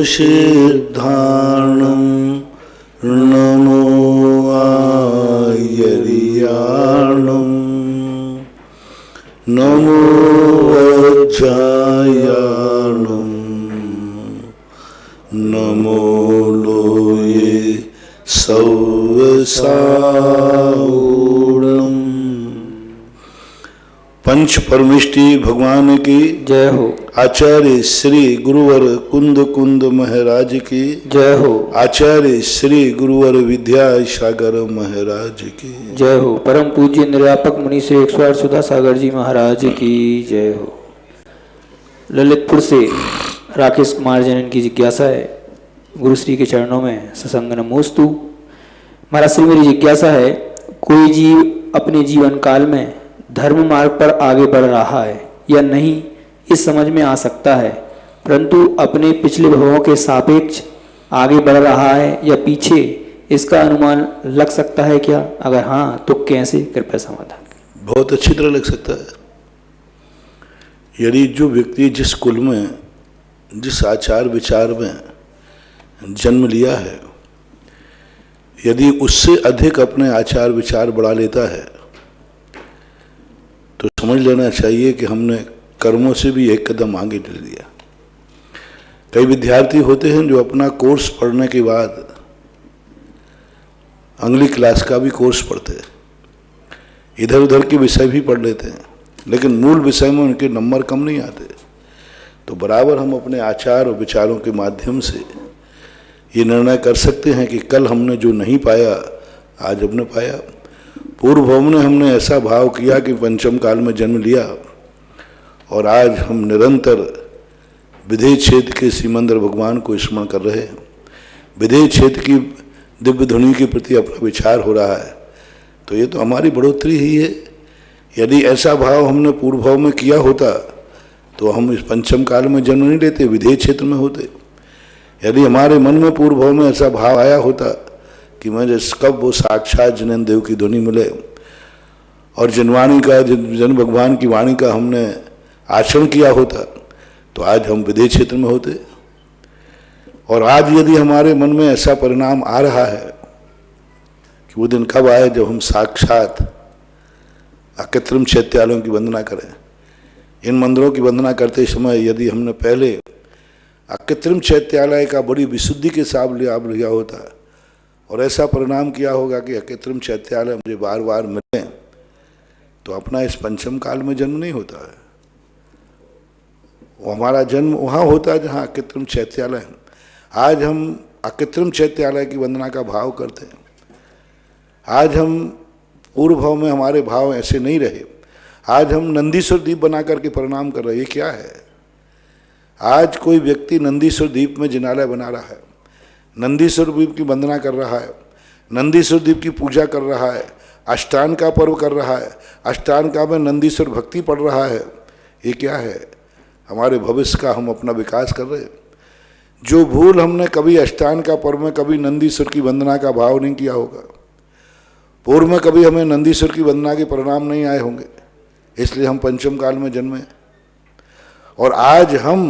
सिद्धाणं नमो आयर्याणं नमो वज्रायाणं नमो लोये सौवसाऊणम्। पंच परमिष्टि भगवान की जय हो। आचार्य श्री गुरुवर कुंद कुंद महाराज की जय हो। आचार्य श्री गुरुवर विद्यासागर महाराज की जय हो। परम पूज्य निर्व्यापक मुनि श्री 108 सुधा सागर जी महाराज की जय हो। ललितपुर से राकेश कुमार जैन की जिज्ञासा है, गुरुश्री के चरणों में ससंग नमोस्तु। महाराज श्री मेरी जिज्ञासा है, कोई जीव अपने जीवन काल में धर्म मार्ग पर आगे बढ़ रहा है या नहीं इस समझ में आ सकता है, परंतु अपने पिछले भवों के सापेक्ष आगे बढ़ रहा है या पीछे, इसका अनुमान लग सकता है क्या? अगर हाँ तो कैसे? कृपया समाधान। बहुत अच्छी तरह लग सकता है। यदि जो व्यक्ति जिस कुल में, जिस आचार विचार में जन्म लिया है, यदि उससे अधिक अपने आचार विचार बढ़ा लेता है तो समझ लेना चाहिए कि हमने कर्मों से भी एक कदम आगे ले लिया। कई विद्यार्थी होते हैं जो अपना कोर्स पढ़ने के बाद अगली क्लास का भी कोर्स पढ़ते हैं, इधर उधर के विषय भी पढ़ लेते हैं, लेकिन मूल विषय में उनके नंबर कम नहीं आते। तो बराबर हम अपने आचार और विचारों के माध्यम से ये निर्णय कर सकते हैं कि कल हमने जो नहीं पाया आज हमने पाया। पूर्व भव में हमने ऐसा भाव किया कि पंचम काल में जन्म लिया और आज हम निरंतर विधेय क्षेत्र के सीमंदर भगवान को स्मरण कर रहे हैं। विधेय क्षेत्र की दिव्य ध्वनि के प्रति अपना विचार हो रहा है, तो ये तो हमारी बढ़ोतरी ही है। यदि ऐसा भाव हमने पूर्व भाव में किया होता तो हम इस पंचम काल में जन्म नहीं लेते, विधेय क्षेत्र में होते। यदि हमारे मन में पूर्व भाव में ऐसा भाव आया होता कि मुझे कब वो साक्षात जिनेन्द्र देव की ध्वनि मिले और जनवाणी का, जन भगवान की वाणी का हमने आचरण किया होता तो आज हम विधेय क्षेत्र में होते। और आज यदि हमारे मन में ऐसा परिणाम आ रहा है कि वो दिन कब आए जब हम साक्षात अकृत्रिम चैत्यालयों की वंदना करें। इन मंदिरों की वंदना करते समय यदि हमने पहले अकृत्रिम चैत्यालय का बड़ी विशुद्धि के साथ लाभ लिया होता और ऐसा परिणाम किया होगा कि अकृत्रिम चैत्यालय मुझे बार बार मिले, तो अपना इस पंचम काल में जन्म नहीं होता है। वो हमारा जन्म वहाँ होता है जहाँ अकृत्रिम चैत्यालय है। आज हम अकृत्रिम चैत्यालय की वंदना का भाव करते हैं। आज हम पूर्व भाव में हमारे भाव ऐसे नहीं रहे। आज हम नंदीश्वर दीप बना करके प्रणाम कर रहे हैं। ये क्या है? आज कोई व्यक्ति नंदीश्वर दीप में जिनालय बना रहा है, नंदीश्वर दीप की वंदना कर रहा है, नंदीश्वर दीप की पूजा कर रहा है, अष्टांग का पर्व कर रहा है, अष्टांग का में नंदीश्वर भक्ति पढ़ रहा है। ये क्या है? हमारे भविष्य का हम अपना विकास कर रहे हैं। जो भूल हमने कभी अष्टांग का पर्व में कभी नंदीश्वर की वंदना का भाव नहीं किया होगा, पूर्व में कभी हमें नंदीश्वर की वंदना के परिणाम नहीं आए होंगे, इसलिए हम पंचम काल में जन्मे। और आज हम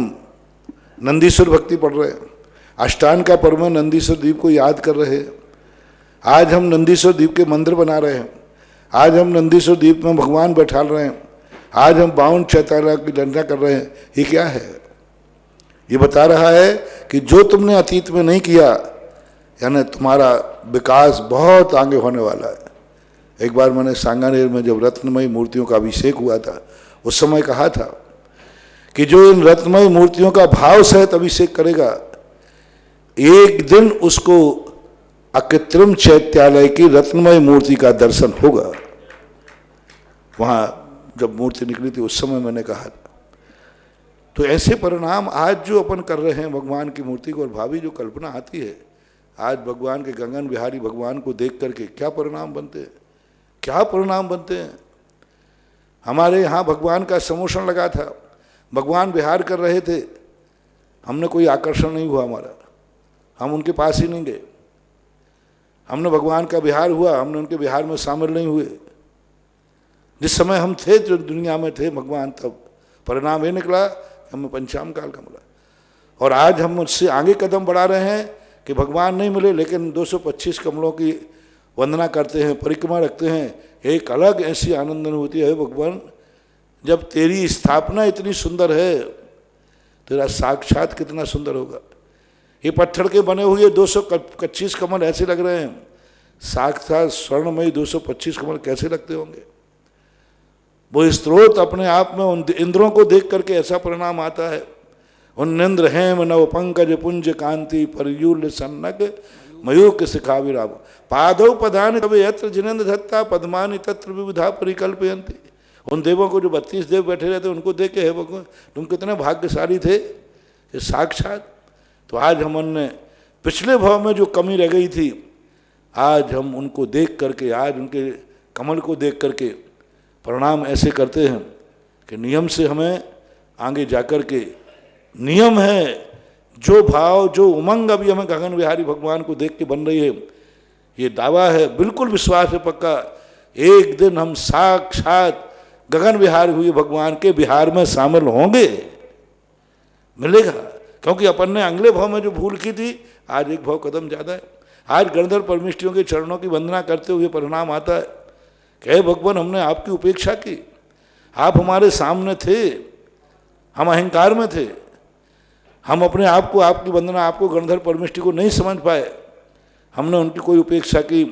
नंदीश्वर भक्ति पढ़ रहे हैं, अष्टांग का पर्व में नंदीश्वर दीप को याद कर रहे हैं। आज हम नंदीश्वर दीप के मंदिर बना रहे हैं, आज हम नंदीश्वर दीप में भगवान बैठाल रहे हैं, आज हम 52 चैत्यालय की वंदना कर रहे हैं। ये क्या है? ये बता रहा है कि जो तुमने अतीत में नहीं किया, यानी तुम्हारा विकास बहुत आगे होने वाला है। एक बार मैंने सांगानेर में जब रत्नमयी मूर्तियों का अभिषेक हुआ था, उस समय कहा था कि जो इन रत्नमयी मूर्तियों का भाव सहित अभिषेक करेगा, एक दिन उसको अकृत्रिम चैत्यालय की रत्नमय मूर्ति का दर्शन होगा। वहां जब मूर्ति निकली थी उस समय मैंने कहा था। तो ऐसे परिणाम आज जो अपन कर रहे हैं भगवान की मूर्ति को, और भावी जो कल्पना आती है, आज भगवान के गगन बिहारी भगवान को देख करके क्या परिणाम बनते हैं, क्या परिणाम बनते हैं। हमारे यहाँ भगवान का समोषण लगा था, भगवान विहार कर रहे थे, हमने कोई आकर्षण नहीं हुआ हमारा, हम उनके पास ही नहीं गए। हमने भगवान का विहार हुआ, हमने उनके विहार में शामिल नहीं हुए। जिस समय हम थे, जो दुनिया में थे भगवान, तब परिणाम ये निकला कि हमें पंचाम काल का मिला। और आज हम उससे आगे कदम बढ़ा रहे हैं कि भगवान नहीं मिले लेकिन 225 कमलों की वंदना करते हैं, परिक्रमा रखते हैं। एक अलग ऐसी आनंद अनुभूति है भगवान, जब तेरी स्थापना इतनी सुंदर है, तेरा साक्षात कितना सुंदर होगा। ये पत्थर के बने हुए 225 कमल ऐसे लग रहे हैं, साक्षात स्वर्णमयी 225 कमल कैसे लगते होंगे। वो स्त्रोत अपने आप में उन इंद्रों को देख करके ऐसा परिणाम आता है। उन्निंद्र हेम नव पंकज पुंज कांति परयूल सन्नक मयूक शिखाविराम पादौ पदान कवे यत्र जिनेन्द्र धत्ता पद्मानि तत्र विविधा परिकल्पयन्ति। उन देवों को जो 32 देव बैठे रहते उनको देख के, हे भगवान तुम कितने भाग्यशाली थे कि साक्षात। तो आज हमने पिछले भाव में जो कमी रह गई थी, आज हम उनको देख करके, आज उनके कमल को देख करके प्रणाम ऐसे करते हैं कि नियम से हमें आगे जाकर के, नियम है जो भाव जो उमंग अभी हमें गगन विहारी भगवान को देख के बन रही है, ये दावा है, बिल्कुल विश्वास है पक्का, एक दिन हम साक्षात गगन विहार हुए भगवान के विहार में शामिल होंगे, मिलेगा। क्योंकि अपन ने अगले भाव में जो भूल की थी, आज एक भाव कदम ज़्यादा है। आज गणधर परमेष्टियों के चरणों की वंदना करते हुए परिणाम आता है कि हे भगवान हमने आपकी उपेक्षा की, आप हमारे सामने थे, हम अहंकार में थे, हम अपने आप को, आपकी वंदना, आपको गणधर परमेष्टि को नहीं समझ पाए, हमने उनकी कोई उपेक्षा की।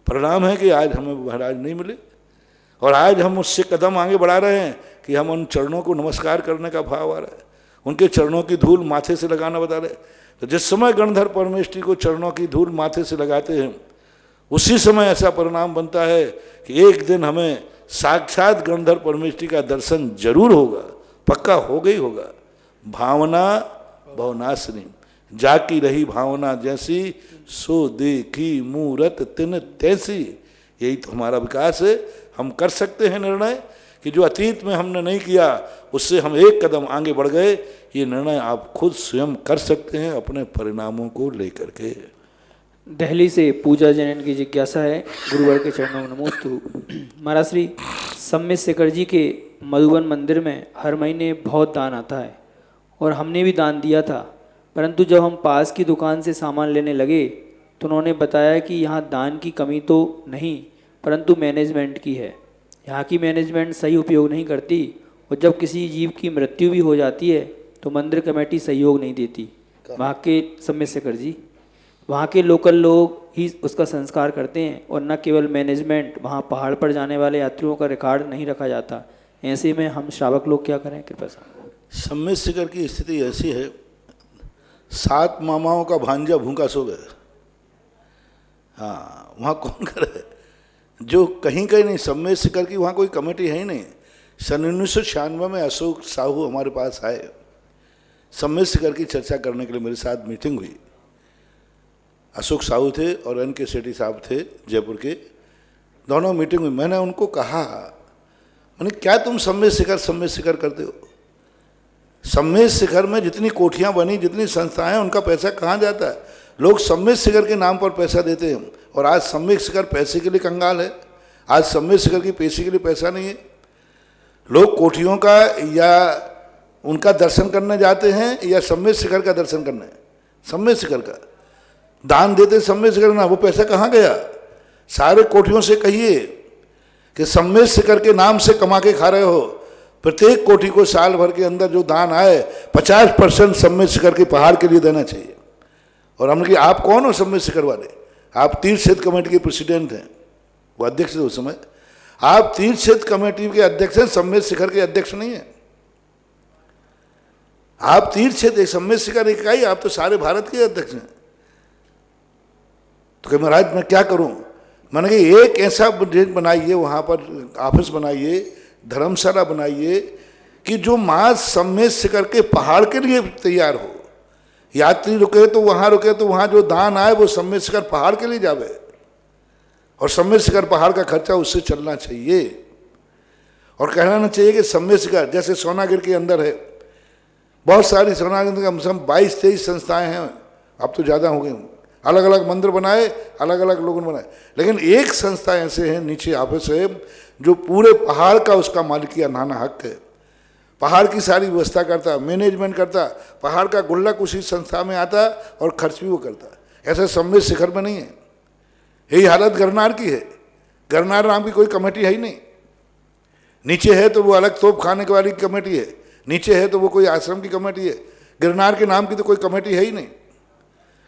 परिणाम है कि आज हमें महाराज नहीं मिले, और आज हम उससे कदम आगे बढ़ा रहे हैं कि हम उन चरणों को नमस्कार करने का भाव आ रहा है, उनके चरणों की धूल माथे से लगाना बता रहे। तो जिस समय गणधर परमेष्टि को चरणों की धूल माथे से लगाते हैं, उसी समय ऐसा परिणाम बनता है कि एक दिन हमें साक्षात गणधर परमेष्टि का दर्शन जरूर होगा, पक्का होगा ही होगा। भावना भवनाशिनी जाकी रही भावना जैसी, सो देखी मूरत तिन तैसी। यही तो हमारा विकास है। हम कर सकते हैं निर्णय कि जो अतीत में हमने नहीं किया उससे हम एक कदम आगे बढ़ गए। ये निर्णय आप खुद स्वयं कर सकते हैं अपने परिणामों को लेकर के। दिल्ली से पूजा जैन की जिज्ञासा है, गुरुवर के चरणों में नमोस्तु। महाराज श्री सम्मित शेखर जी के मधुबन मंदिर में हर महीने बहुत दान आता है और हमने भी दान दिया था, परंतु जब हम पास की दुकान से सामान लेने लगे तो उन्होंने बताया कि यहाँ दान की कमी तो नहीं परंतु मैनेजमेंट की है। यहाँ की मैनेजमेंट सही उपयोग नहीं करती और जब किसी जीव की मृत्यु भी हो जाती है तो मंदिर कमेटी सहयोग नहीं देती। वहाँ के सम्मित शेखर जी, वहाँ के लोकल लोग ही उसका संस्कार करते हैं और न केवल मैनेजमेंट, वहाँ पहाड़ पर जाने वाले यात्रियों का रिकॉर्ड नहीं रखा जाता। ऐसे में हम श्रावक लोग क्या करें कृपया से। सम्मित शिखर की स्थिति ऐसी है, 7 मामाओं का भांजा भूखा सो गए। हाँ, वहाँ कौन करे, जो कहीं कहीं नहीं। सम्मित शिखर की वहाँ कोई कमेटी है ही नहीं। सन 1996 में अशोक साहू हमारे पास आए, सम्मित शिखर की चर्चा करने के लिए मेरे साथ मीटिंग हुई। अशोक साहू थे और एन के सेठी साहब थे जयपुर के, दोनों मीटिंग हुई। मैंने उनको कहा, मैंने क्या तुम सम्मित शिखर करते हो? सम्मित शिखर में जितनी कोठियाँ बनी, जितनी संस्थाएं, उनका पैसा कहाँ जाता है? लोग सम्मित शिखर के नाम पर पैसा देते हैं और आज सम्मित शिखर पैसे के लिए कंगाल है। आज सम्मित शिखर की पैसे के लिए पैसा नहीं है। लोग कोठियों का या उनका दर्शन करने जाते हैं या सम्मित शिखर का दर्शन करने, सम्मित शिखर का दान देते सम्मित शिखर ना, वो पैसा कहाँ गया? सारे कोठियों से कहिए कि सम्मित शिखर के नाम से कमा के खा रहे हो। प्रत्येक कोठी को साल भर के अंदर जो दान आए 50% सम्मित शिखर के पहाड़ के लिए देना चाहिए। और हमने कहा आप कौन हो सम्मित शिखर वाले? आप तीर्थ क्षेत्र कमेटी के प्रेसिडेंट हैं, वो अध्यक्ष थे उस समय। आप तीर्थ क्षेत्र कमेटी के अध्यक्ष हैं, सम्मित शिखर के अध्यक्ष नहीं है। आप तीर्थ क्षेत्र एक सम्मित शिखर इकाई, आप तो सारे भारत के अध्यक्ष हैं। तो कहे महाराज मैं क्या करूं? मैंने कहा एक ऐसा बनाइए, वहां पर ऑफिस बनाइए, धर्मशाला बनाइए कि जो माँ सम्मित शिखर के पहाड़ के लिए तैयार हो। यात्री रुके तो वहाँ जो दान आए वो सम्मित शिखर पहाड़ के लिए जावे और सम्मित शिखर पहाड़ का खर्चा उससे चलना चाहिए। और कहना ना चाहिए कि सम्मित शिखर जैसे सोनागिर के अंदर है, बहुत सारी सोनागिर कम से कम 22-23 संस्थाएं हैं, अब तो ज़्यादा हो गई, अलग अलग मंदिर बनाए, अलग अलग लोगों ने बनाए, लेकिन एक संस्था ऐसे है नीचे ऑफिस है जो पूरे पहाड़ का उसका मालिकिया नाना हक है। पहाड़ की सारी व्यवस्था करता, मैनेजमेंट करता, पहाड़ का गुल्लक उसी संस्था में आता और खर्च भी वो करता। ऐसा सम्मेद शिखर में नहीं है। यही हालत गिरनार की है। गिरनार नाम की कोई कमेटी है ही नहीं। नीचे है तो वो अलग तोप खाने वाली कमेटी है, नीचे है तो वो कोई आश्रम की कमेटी है। गिरनार के नाम की तो कोई कमेटी है ही नहीं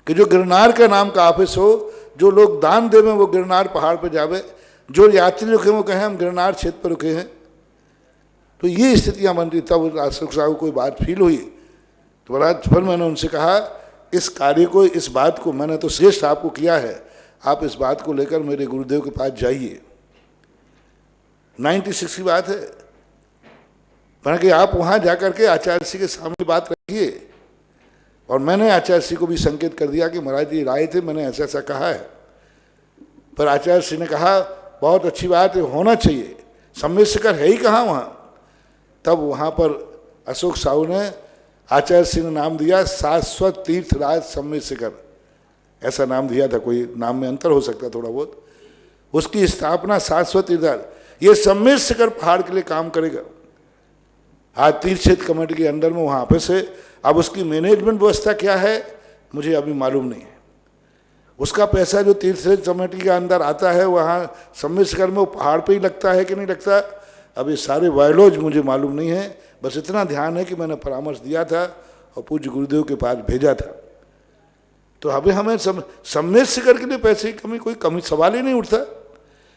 कि जो गिरनार के नाम का ऑफिस हो, जो लोग दान देवे वो गिरनार पहाड़ पर जावे, जो यात्री रुके वो कहें हम गिरनार क्षेत्र पर रुके हैं। तो ये स्थितियां बन रही। तब अशोक साहब को कोई बात फील हुई तो बड़ा फिर मैंने उनसे कहा इस कार्य को, इस बात को मैंने तो श्रेष्ठ आपको किया है, आप इस बात को लेकर मेरे गुरुदेव के पास जाइए। 96 की बात है, पर कि आप वहाँ जाकर के आचार्य जी के सामने बात रखिए। और मैंने आचार्य जी को भी संकेत कर दिया कि महाराज जी राय थे, मैंने ऐसा ऐसा कहा है। पर आचार्य जी ने कहा बहुत अच्छी बात है, होना चाहिए, सम्मेद शिखर है ही कहाँ वहाँ। तब वहाँ पर अशोक साहू ने, आचार्य जी ने नाम दिया शाश्वत तीर्थराज सम्मेद शिखर, ऐसा नाम दिया था। कोई नाम में अंतर हो सकता थोड़ा बहुत। उसकी स्थापना शाश्वत तीर्थराज, ये सम्मेद शिखर पहाड़ के लिए काम करेगा। आज तीर्थ क्षेत्र कमेटी के अंडर में वहाँ ऑफिस है। अब उसकी मैनेजमेंट व्यवस्था क्या है मुझे अभी मालूम नहीं है। उसका पैसा जो तीर्थ क्षेत्र कमेटी के अंदर आता है वहाँ सम्मेद शिखर में वो पहाड़ पे ही लगता है कि नहीं लगता, अब ये सारे वायलोज मुझे मालूम नहीं है। बस इतना ध्यान है कि मैंने परामर्श दिया था और पूज्य गुरुदेव के पास भेजा था। तो अभी हमें सम्मेद शिखर के लिए पैसे की कमी, कोई कमी सवाल ही नहीं उठता।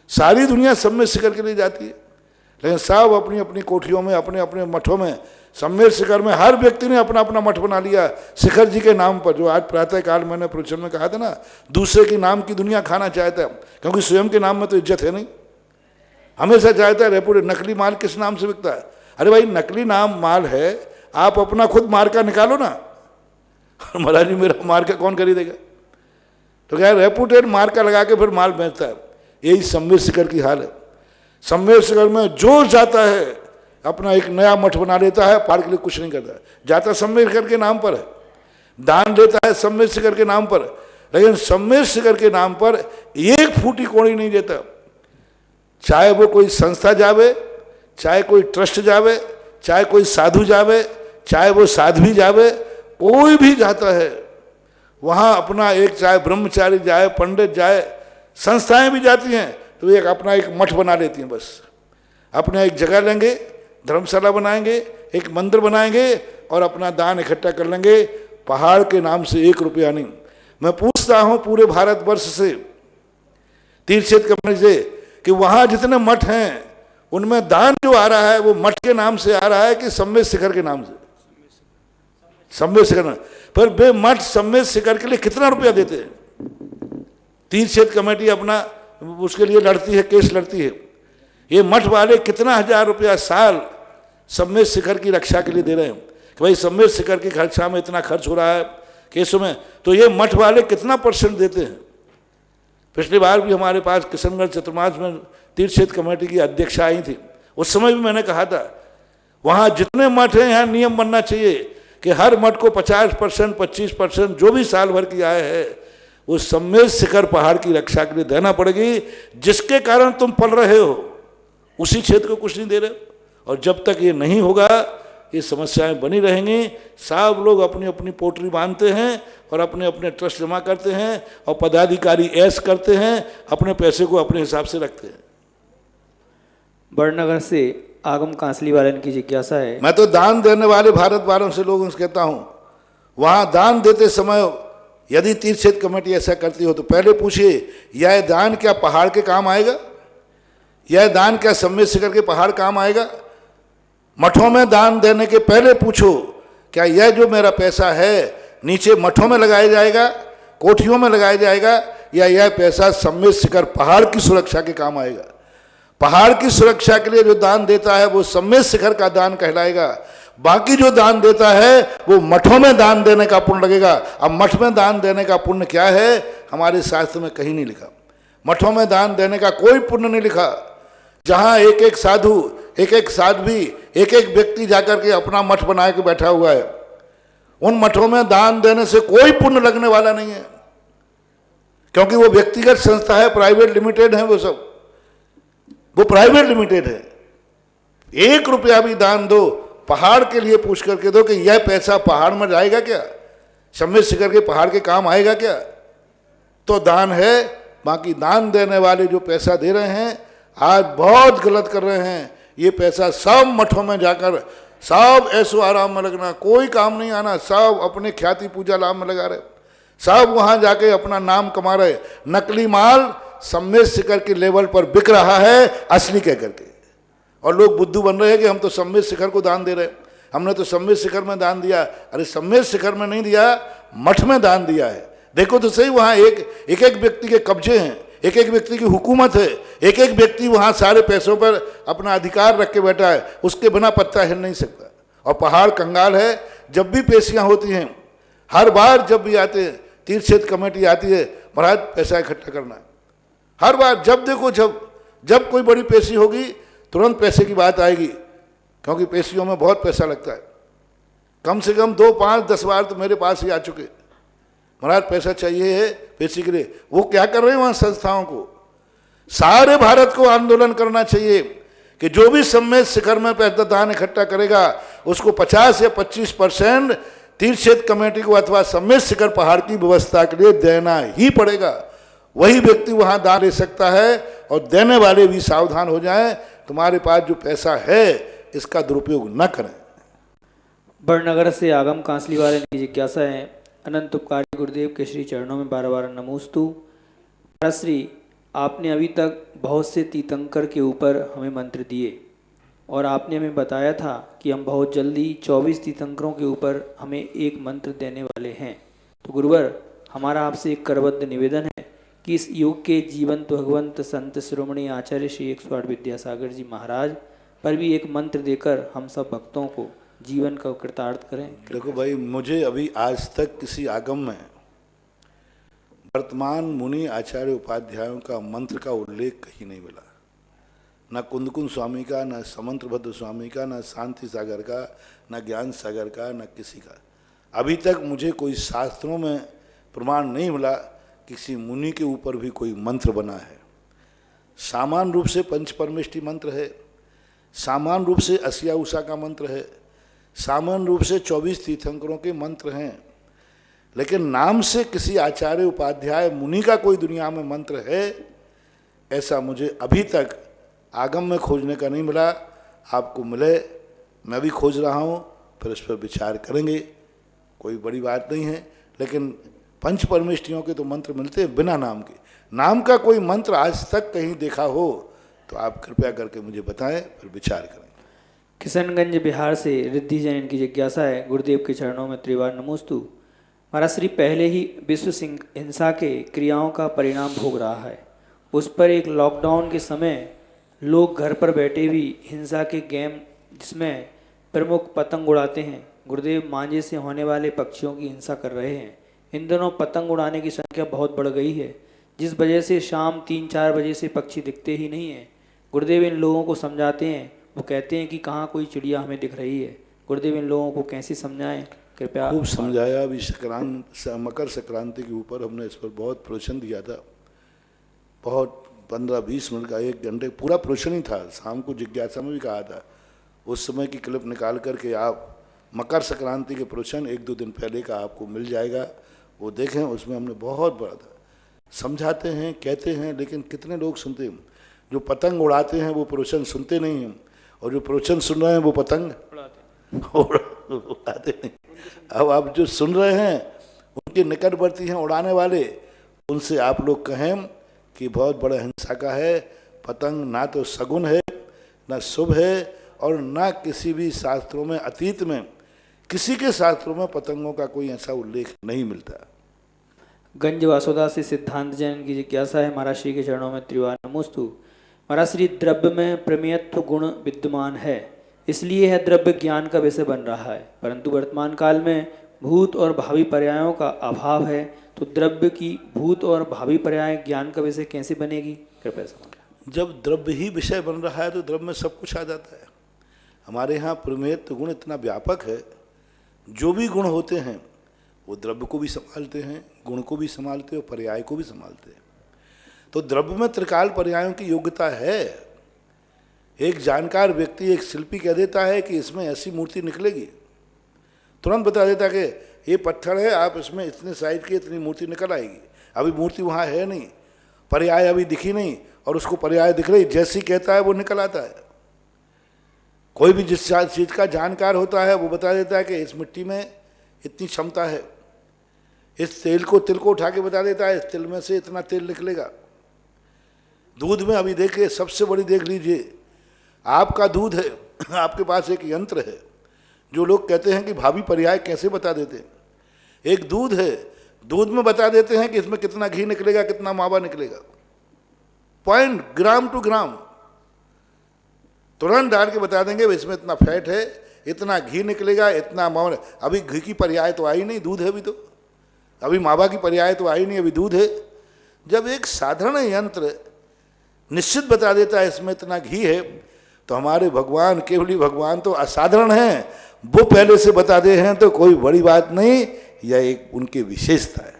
सारी दुनिया सम्मेद शिखर के लिए जाती है, लेकिन सब अपनी अपनी कोठियों में, अपने अपने मठों में, सम्मेद शिखर में हर व्यक्ति ने अपना अपना मठ बना लिया शिखर जी के नाम पर। जो आज प्रातः काल मैंने प्रवचन में कहा था ना, दूसरे के नाम की दुनिया खाना चाहता है, क्योंकि स्वयं के नाम में तो इज्जत है नहीं। हमेशा चाहता है रेपुटेड, नकली माल किस नाम से बिकता है। अरे भाई नकली नाम माल है, आप अपना खुद मार्का निकालो ना। महाराज जी मेरा मार्का कौन खरीदेगा। तो क्या रेपुटेड मार्का लगा के फिर माल बेचता है। यही सम्मेद शिखर की हाल है। सम्मेद शिखर में जो जाता है अपना एक नया मठ बना लेता है, पहाड़ के लिए कुछ नहीं करता। जाता सम्मेद शिखर के नाम पर है, दान देता है सम्मेद शिखर के नाम पर, लेकिन सम्मेद शिखर के नाम पर एक फूटी कौड़ी नहीं देता। चाहे वो कोई संस्था जावे, चाहे कोई ट्रस्ट जावे, चाहे कोई साधु जावे, चाहे वो साध्वी जावे, कोई भी जाता है वहाँ अपना एक, चाहे ब्रह्मचारी जाए, पंडित जाए, संस्थाएं भी जाती हैं तो एक अपना एक मठ बना लेती हैं। बस अपना एक जगह लेंगे, धर्मशाला बनाएंगे, एक मंदिर बनाएंगे और अपना दान इकट्ठा कर लेंगे। पहाड़ के नाम से 1 रुपया नहीं। मैं पूछता हूँ पूरे भारतवर्ष से, तीर्थ क्षेत्र कमेटी से, कि वहाँ जितने मठ हैं उनमें दान जो आ रहा है वो मठ के नाम से आ रहा है कि सम्मेद शिखर के नाम से। सम्मेद शिखर पर वे मठ सम्मेद शिखर के लिए कितना रुपया देते हैं। तीर्थ क्षेत्र कमेटी अपना उसके लिए लड़ती है, केस लड़ती है। ये मठ वाले कितना हजार रुपया साल सम्मेद शिखर की रक्षा के लिए दे रहे हैं कि भाई सम्मेद शिखर की खर्चा में इतना खर्च हो रहा है केसों में, तो ये मठ वाले कितना % देते हैं। पिछली बार भी हमारे पास किशनगढ़ चतुर्मास में तीर्थ क्षेत्र कमेटी की अध्यक्षा आई थी। उस समय भी मैंने कहा था वहाँ जितने मठ हैं यहाँ नियम बनना चाहिए कि हर मठ को 50%, 25% जो भी साल भर की आय है वो सम्मेद शिखर पहाड़ की रक्षा के लिए देना पड़ेगी, जिसके कारण तुम पल रहे हो उसी क्षेत्र को कुछ नहीं दे रहे। और जब तक ये नहीं होगा ये समस्याएं बनी रहेंगी। सब लोग अपनी अपनी पोटली बांधते हैं और अपने अपने ट्रस्ट जमा करते हैं और पदाधिकारी ऐश करते हैं, अपने पैसे को अपने हिसाब से रखते हैं। बड़नगर से आगम कांसली वालन की जिज्ञासा है। मैं तो दान देने वाले भारत वालों से लोगों से कहता हूँ, वहाँ दान देते समय यदि तीर्थ क्षेत्र कमेटी ऐसा करती हो तो पहले पूछिए यह दान क्या पहाड़ के काम आएगा, यह दान क्या सम्मेद शिखर के पहाड़ काम आएगा। मठों में दान देने के पहले पूछो क्या यह जो मेरा पैसा है नीचे मठों में लगाया जाएगा, कोठियों में लगाया जाएगा, या यह पैसा सम्मेद शिखर पहाड़ की सुरक्षा के काम आएगा। पहाड़ की सुरक्षा के लिए जो दान देता है वो सम्मेद शिखर का दान कहलाएगा। बाकी जो दान देता है वो मठों में दान देने का पुण्य लगेगा। अब मठ में दान देने का पुण्य क्या है हमारे शास्त्र में कहीं नहीं लिखा। मठों में दान देने का कोई पुण्य नहीं लिखा। जहाँ एक एक साधु, एक एक साध्वी, एक एक व्यक्ति जाकर के अपना मठ बना के बैठा हुआ है, उन मठों में दान देने से कोई पुण्य लगने वाला नहीं है, क्योंकि वो व्यक्तिगत संस्था है, प्राइवेट लिमिटेड है, वो सब वो प्राइवेट लिमिटेड है। 1 रुपया भी दान दो पहाड़ के लिए पूछ करके दो कि यह पैसा पहाड़ में जाएगा क्या, सम्मित शिखर के पहाड़ के काम आएगा क्या, तो दान है। बाकी दान देने वाले जो पैसा दे रहे हैं आज बहुत गलत कर रहे हैं। ये पैसा सब मठों में जाकर सब ऐसो आराम में लगना, कोई काम नहीं आना, सब अपने ख्याति पूजा लाभ में लगा रहे, सब वहां जाके अपना नाम कमा रहे। नकली माल सम्मित शिखर के लेवल पर बिक रहा है असली कह करके, और लोग बुद्धू बन रहे हैं कि हम तो सम्मित शिखर को दान दे रहे हैं, हमने तो सम्मित शिखर में दान दिया। अरे सम्मित शिखर में नहीं दिया, मठ में दान दिया है। देखो तो सही, वहां एक एक व्यक्ति के कब्जे हैं, एक एक व्यक्ति की हुकूमत है, एक एक व्यक्ति वहां सारे पैसों पर अपना अधिकार रख के बैठा है, उसके बिना पत्ता हिल नहीं सकता। और पहाड़ कंगाल है। जब भी पेशियां होती हैं, हर बार जब भी आते हैं, तीर्थ क्षेत्र कमेटी आती है, महाराज पैसा इकट्ठा करना है। हर बार जब देखो, जब कोई बड़ी पेशी होगी तुरंत पैसे की बात आएगी, क्योंकि पेशियों में बहुत पैसा लगता है। कम से कम 2, 5, 10 बार तो मेरे पास ही आ चुके, महाराज पैसा चाहिए है पेशी के लिए। वो क्या कर रहे हैं वहां संस्थाओं को, सारे भारत को आंदोलन करना चाहिए कि जो भी सम्मित शिखर में पैसा दान इकट्ठा करेगा उसको 50 या 25% तीर्थ क्षेत्र कमेटी को अथवा सम्मित शिखर पहाड़ की व्यवस्था के लिए देना ही पड़ेगा। वही व्यक्ति वहां दान दे सकता है, और देने वाले भी सावधान हो जाएं, तुम्हारे पास जो पैसा है इसका दुरुपयोग न करें। बड़नगर से आगम कांसलीवाल इनकी जिज्ञासा है, अनंत उपकारी गुरुदेव के श्री चरणों में बार बार नमोस्तु। महाराज श्री, आपने अभी तक बहुत से तीर्थंकर के ऊपर हमें मंत्र दिए, और आपने हमें बताया था कि हम बहुत जल्दी 24 तीर्थंकरों के ऊपर हमें एक मंत्र देने वाले हैं। तो गुरुवर, हमारा आपसे एक करबद्ध निवेदन है कि इस युग के जीवंत भगवंत संत शिरोमणि आचार्य श्री 108 विद्यासागर जी महाराज पर भी एक मंत्र देकर हम सब भक्तों को जीवन का कृतार्थ करें। देखो भाई, मुझे अभी आज तक किसी आगम में वर्तमान मुनि आचार्य उपाध्यायों का मंत्र का उल्लेख कहीं नहीं मिला, न कुंदकुंद स्वामी का, न समंत्रभद्र स्वामी का, न शांति सागर का, न ज्ञान सागर का, न किसी का। अभी तक मुझे कोई शास्त्रों में प्रमाण नहीं मिला किसी मुनि के ऊपर भी कोई मंत्र बना है। सामान्य रूप से पंच परमेष्टि मंत्र है, सामान्य रूप से असिया उषा का मंत्र है, सामान्य रूप से 24 तीर्थंकरों के मंत्र हैं, लेकिन नाम से किसी आचार्य उपाध्याय मुनि का कोई दुनिया में मंत्र है ऐसा मुझे अभी तक आगम में खोजने का नहीं मिला। आपको मिले, मैं भी खोज रहा हूँ, फिर इस पर विचार करेंगे, कोई बड़ी बात नहीं है। लेकिन पंच परमेष्टियों के तो मंत्र मिलते हैं बिना नाम के। नाम का कोई मंत्र आज तक कहीं देखा हो तो आप कृपया करके मुझे बताएं, फिर विचार करें। किशनगंज बिहार से रिद्धि जैन की जिज्ञासा है, गुरुदेव के चरणों में त्रिवार नमोस्तु। महाराज श्री, पहले ही विश्व हिंसा के क्रियाओं का परिणाम भोग रहा है, उस पर एक लॉकडाउन के समय लोग घर पर बैठे भी हिंसा के गेम जिसमें प्रमुख पतंग उड़ाते हैं, गुरुदेव मांझे से होने वाले पक्षियों की हिंसा कर रहे हैं। इन दिनों पतंग उड़ाने की संख्या बहुत बढ़ गई है, जिस वजह से शाम 3-4 बजे से पक्षी दिखते ही नहीं हैं। गुरुदेव इन लोगों को समझाते हैं, वो कहते हैं कि कहाँ कोई चिड़िया हमें दिख रही है। गुरुदेव इन लोगों को कैसे समझाएं, कृपया। खूब समझाया। अभी मकर संक्रांति के ऊपर हमने इस पर बहुत प्रवचन दिया था, बहुत 15-20 मिनट का, 1 घंटे पूरा प्रवचन ही था। शाम को जिज्ञासा में भी कहा था, उस समय की क्लिप निकाल करके आप मकर संक्रांति के प्रवचन 1-2 दिन पहले का आपको मिल जाएगा, वो देखें। उसमें हमने बहुत बड़ा था, समझाते हैं, कहते हैं, लेकिन कितने लोग सुनते हैं। जो पतंग उड़ाते हैं वो प्रवचन सुनते नहीं हैं, और जो प्रवचन सुन रहे हैं वो पतंग उड़ाते नहीं। अब आप जो सुन रहे हैं उनके निकटवर्ती हैं उड़ाने वाले, उनसे आप लोग कहें कि बहुत बड़ा हिंसा का है। पतंग ना तो सगुन है, ना शुभ है, और ना किसी भी शास्त्रों में, अतीत में किसी के शास्त्रों में पतंगों का कोई ऐसा उल्लेख नहीं मिलता। गंज वासुदा से सिद्धांत जैन की जिज्ञासा है, महाराज श्री के चरणों में त्रिवार नमोस्तु। महाराज श्री, द्रव्य में प्रमेयत्व गुण विद्यमान है, इसलिए यह द्रव्य ज्ञान का विषय बन रहा है, परंतु वर्तमान काल में भूत और भावी पर्यायों का अभाव है, तो द्रव्य की भूत और भावी पर्याय ज्ञान का विषय कैसे बनेगी, कृपया समझाएं। जब द्रव्य ही विषय बन रहा है तो द्रव्य में सब कुछ आ जाता है। हमारे यहाँ प्रमेयत्व गुण इतना व्यापक है, जो भी गुण होते हैं वो द्रव्य को भी संभालते हैं, गुण को भी संभालते हैं और पर्याय को भी संभालते हैं। तो द्रव्य में त्रिकाल पर्यायों की योग्यता है, एक जानकार व्यक्ति, एक शिल्पी कह देता है कि इसमें ऐसी मूर्ति निकलेगी, तुरंत बता देता है कि ये पत्थर है, आप इसमें इतने साइज की इतनी मूर्ति निकल आएगी। अभी मूर्ति वहाँ है नहीं, पर्याय अभी दिखी नहीं, और उसको पर्याय दिख रही, जैसी कहता है वो निकल आता है। कोई भी जिस चीज़ का जानकार होता है वो बता देता है कि इस मिट्टी में इतनी क्षमता है, इस तिल को उठा के बता देता है, इस तिल में से इतना तेल निकलेगा। दूध में अभी देखिए, सबसे बड़ी देख लीजिए, आपका दूध है, आपके पास एक यंत्र है, जो लोग कहते हैं कि भावी पर्याय कैसे बता देते हैं। एक दूध है, दूध में बता देते हैं कि इसमें कितना घी निकलेगा, कितना मावा निकलेगा, पॉइंट, ग्राम टू ग्राम तुरंत डाल के बता देंगे इसमें इतना फैट है, इतना घी निकलेगा, इतना मावा। अभी घी की पर्याय तो आई नहीं, दूध है अभी तो, अभी मावा की पर्याय तो आई नहीं, अभी दूध है। जब एक साधारण यंत्र निश्चित बता देता है इसमें इतना घी है, तो हमारे भगवान, केवली भगवान तो असाधारण हैं, वो पहले से बता दे हैं तो कोई बड़ी बात नहीं, यह एक उनकी विशेषता है।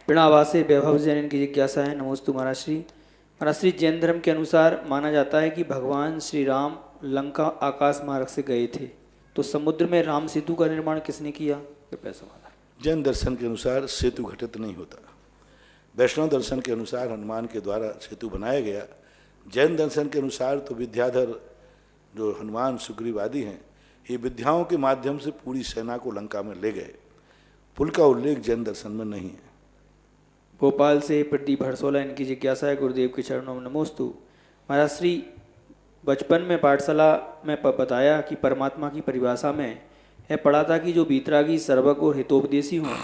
पिणावासे वैभव जैन की जिज्ञासा है। नमोस्तु महाराज श्री। महाराज श्री, जैन धर्म के अनुसार माना जाता है कि भगवान श्री राम लंका आकाश मार्ग से गए थे, तो समुद्र में राम सेतु का निर्माण किसने किया? कृपया समाधान। जैन दर्शन के अनुसार सेतु घटित नहीं होता, वैष्णव दर्शन के अनुसार हनुमान के द्वारा सेतु बनाया गया। जैन दर्शन के अनुसार तो विद्याधर, जो हनुमान सुग्रीव आदि हैं, ये विद्याओं के माध्यम से पूरी सेना को लंका में ले गए। पुल का उल्लेख जैन दर्शन में नहीं है। भोपाल से प्रदीप हरसोला, इनकी जिज्ञासा है। गुरुदेव के चरणों में नमोस्तु। महाराज श्री, बचपन में पाठशाला में बताया कि परमात्मा की परिभाषा में है पढ़ा था कि जो बीतरागी, सर्वज्ञ और हितोपदेशी हों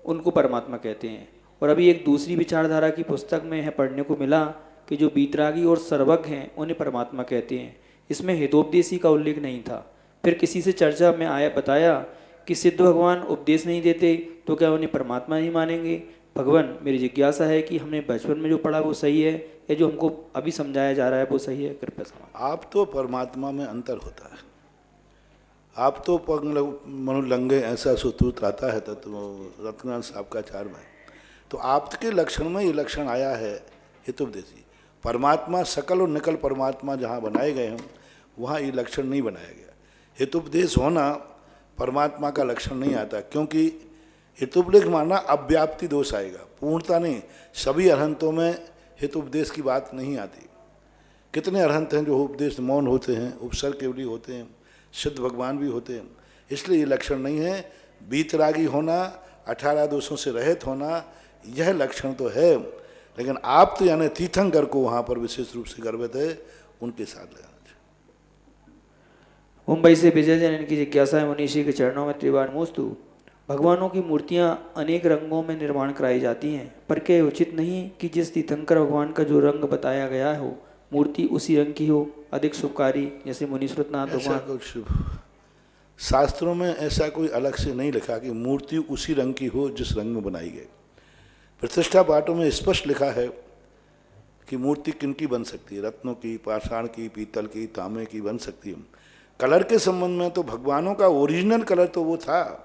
उनको परमात्मा कहते हैं, और अभी एक दूसरी विचारधारा की पुस्तक में है पढ़ने को मिला कि जो बीतरागी और सर्वज्ञ हैं उन्हें परमात्मा कहते हैं। इसमें हितोपदेशी का उल्लेख नहीं था। फिर किसी से चर्चा में आया, बताया कि सिद्ध भगवान उपदेश नहीं देते तो क्या उन्हें परमात्मा नहीं मानेंगे? भगवान, मेरी जिज्ञासा है कि हमने बचपन में जो पढ़ा वो सही है या जो हमको अभी समझाया जा रहा है वो सही है? कृपया समाधान। आप तो परमात्मा में अंतर होता है, आप तो मनु लंगे ऐसा सुतूत आता है तो रत्नाथ साहब का चार में, तो आपके लक्षण में ये लक्षण आया है हितोपदेशी। परमात्मा सकल और निकल परमात्मा जहाँ बनाए गए हैं वहाँ ये लक्षण नहीं बनाया गया। हितोपदेश होना परमात्मा का लक्षण नहीं आता, क्योंकि हितोपदेश माना अव्याप्ति दोष आएगा, पूर्णता नहीं। सभी अरहंतों में हितोपदेश की बात नहीं आती। कितने अरहंत हैं जो उपदेश मौन होते हैं, उपसर्ग केवली होते हैं, सिद्ध भगवान भी होते हैं। इसलिए ये लक्षण नहीं है। बीतरागी होना, 18 दोषों से रहित होना, यह लक्षण तो है, लेकिन आप तो यानी तीर्थंकर को वहाँ पर विशेष रूप से गर्वित है, उनके साथ लगाना चाहिए। मुंबई से विजय जैन, इनकी जिज्ञासा है। मुनीषी के चरणों में त्रिवार नमोस्तु। भगवानों की मूर्तियां अनेक रंगों में निर्माण कराई जाती हैं, पर क्या उचित नहीं कि जिस तीर्थंकर भगवान का जो रंग बताया गया हो मूर्ति उसी रंग की हो, अधिक शुभकारी, जैसे मुनीश्वरनाथ भगवान? कुछ शास्त्रों में ऐसा कोई अलग से नहीं लिखा कि मूर्ति उसी रंग की हो जिस रंग में बनाई गई। प्रतिष्ठा पाठों में स्पष्ट लिखा है कि मूर्ति किनकी बन सकती है, रत्नों की, पाषाण की, पीतल की, तांबे की बन सकती है। कलर के संबंध में तो भगवानों का ओरिजिनल कलर तो वो था,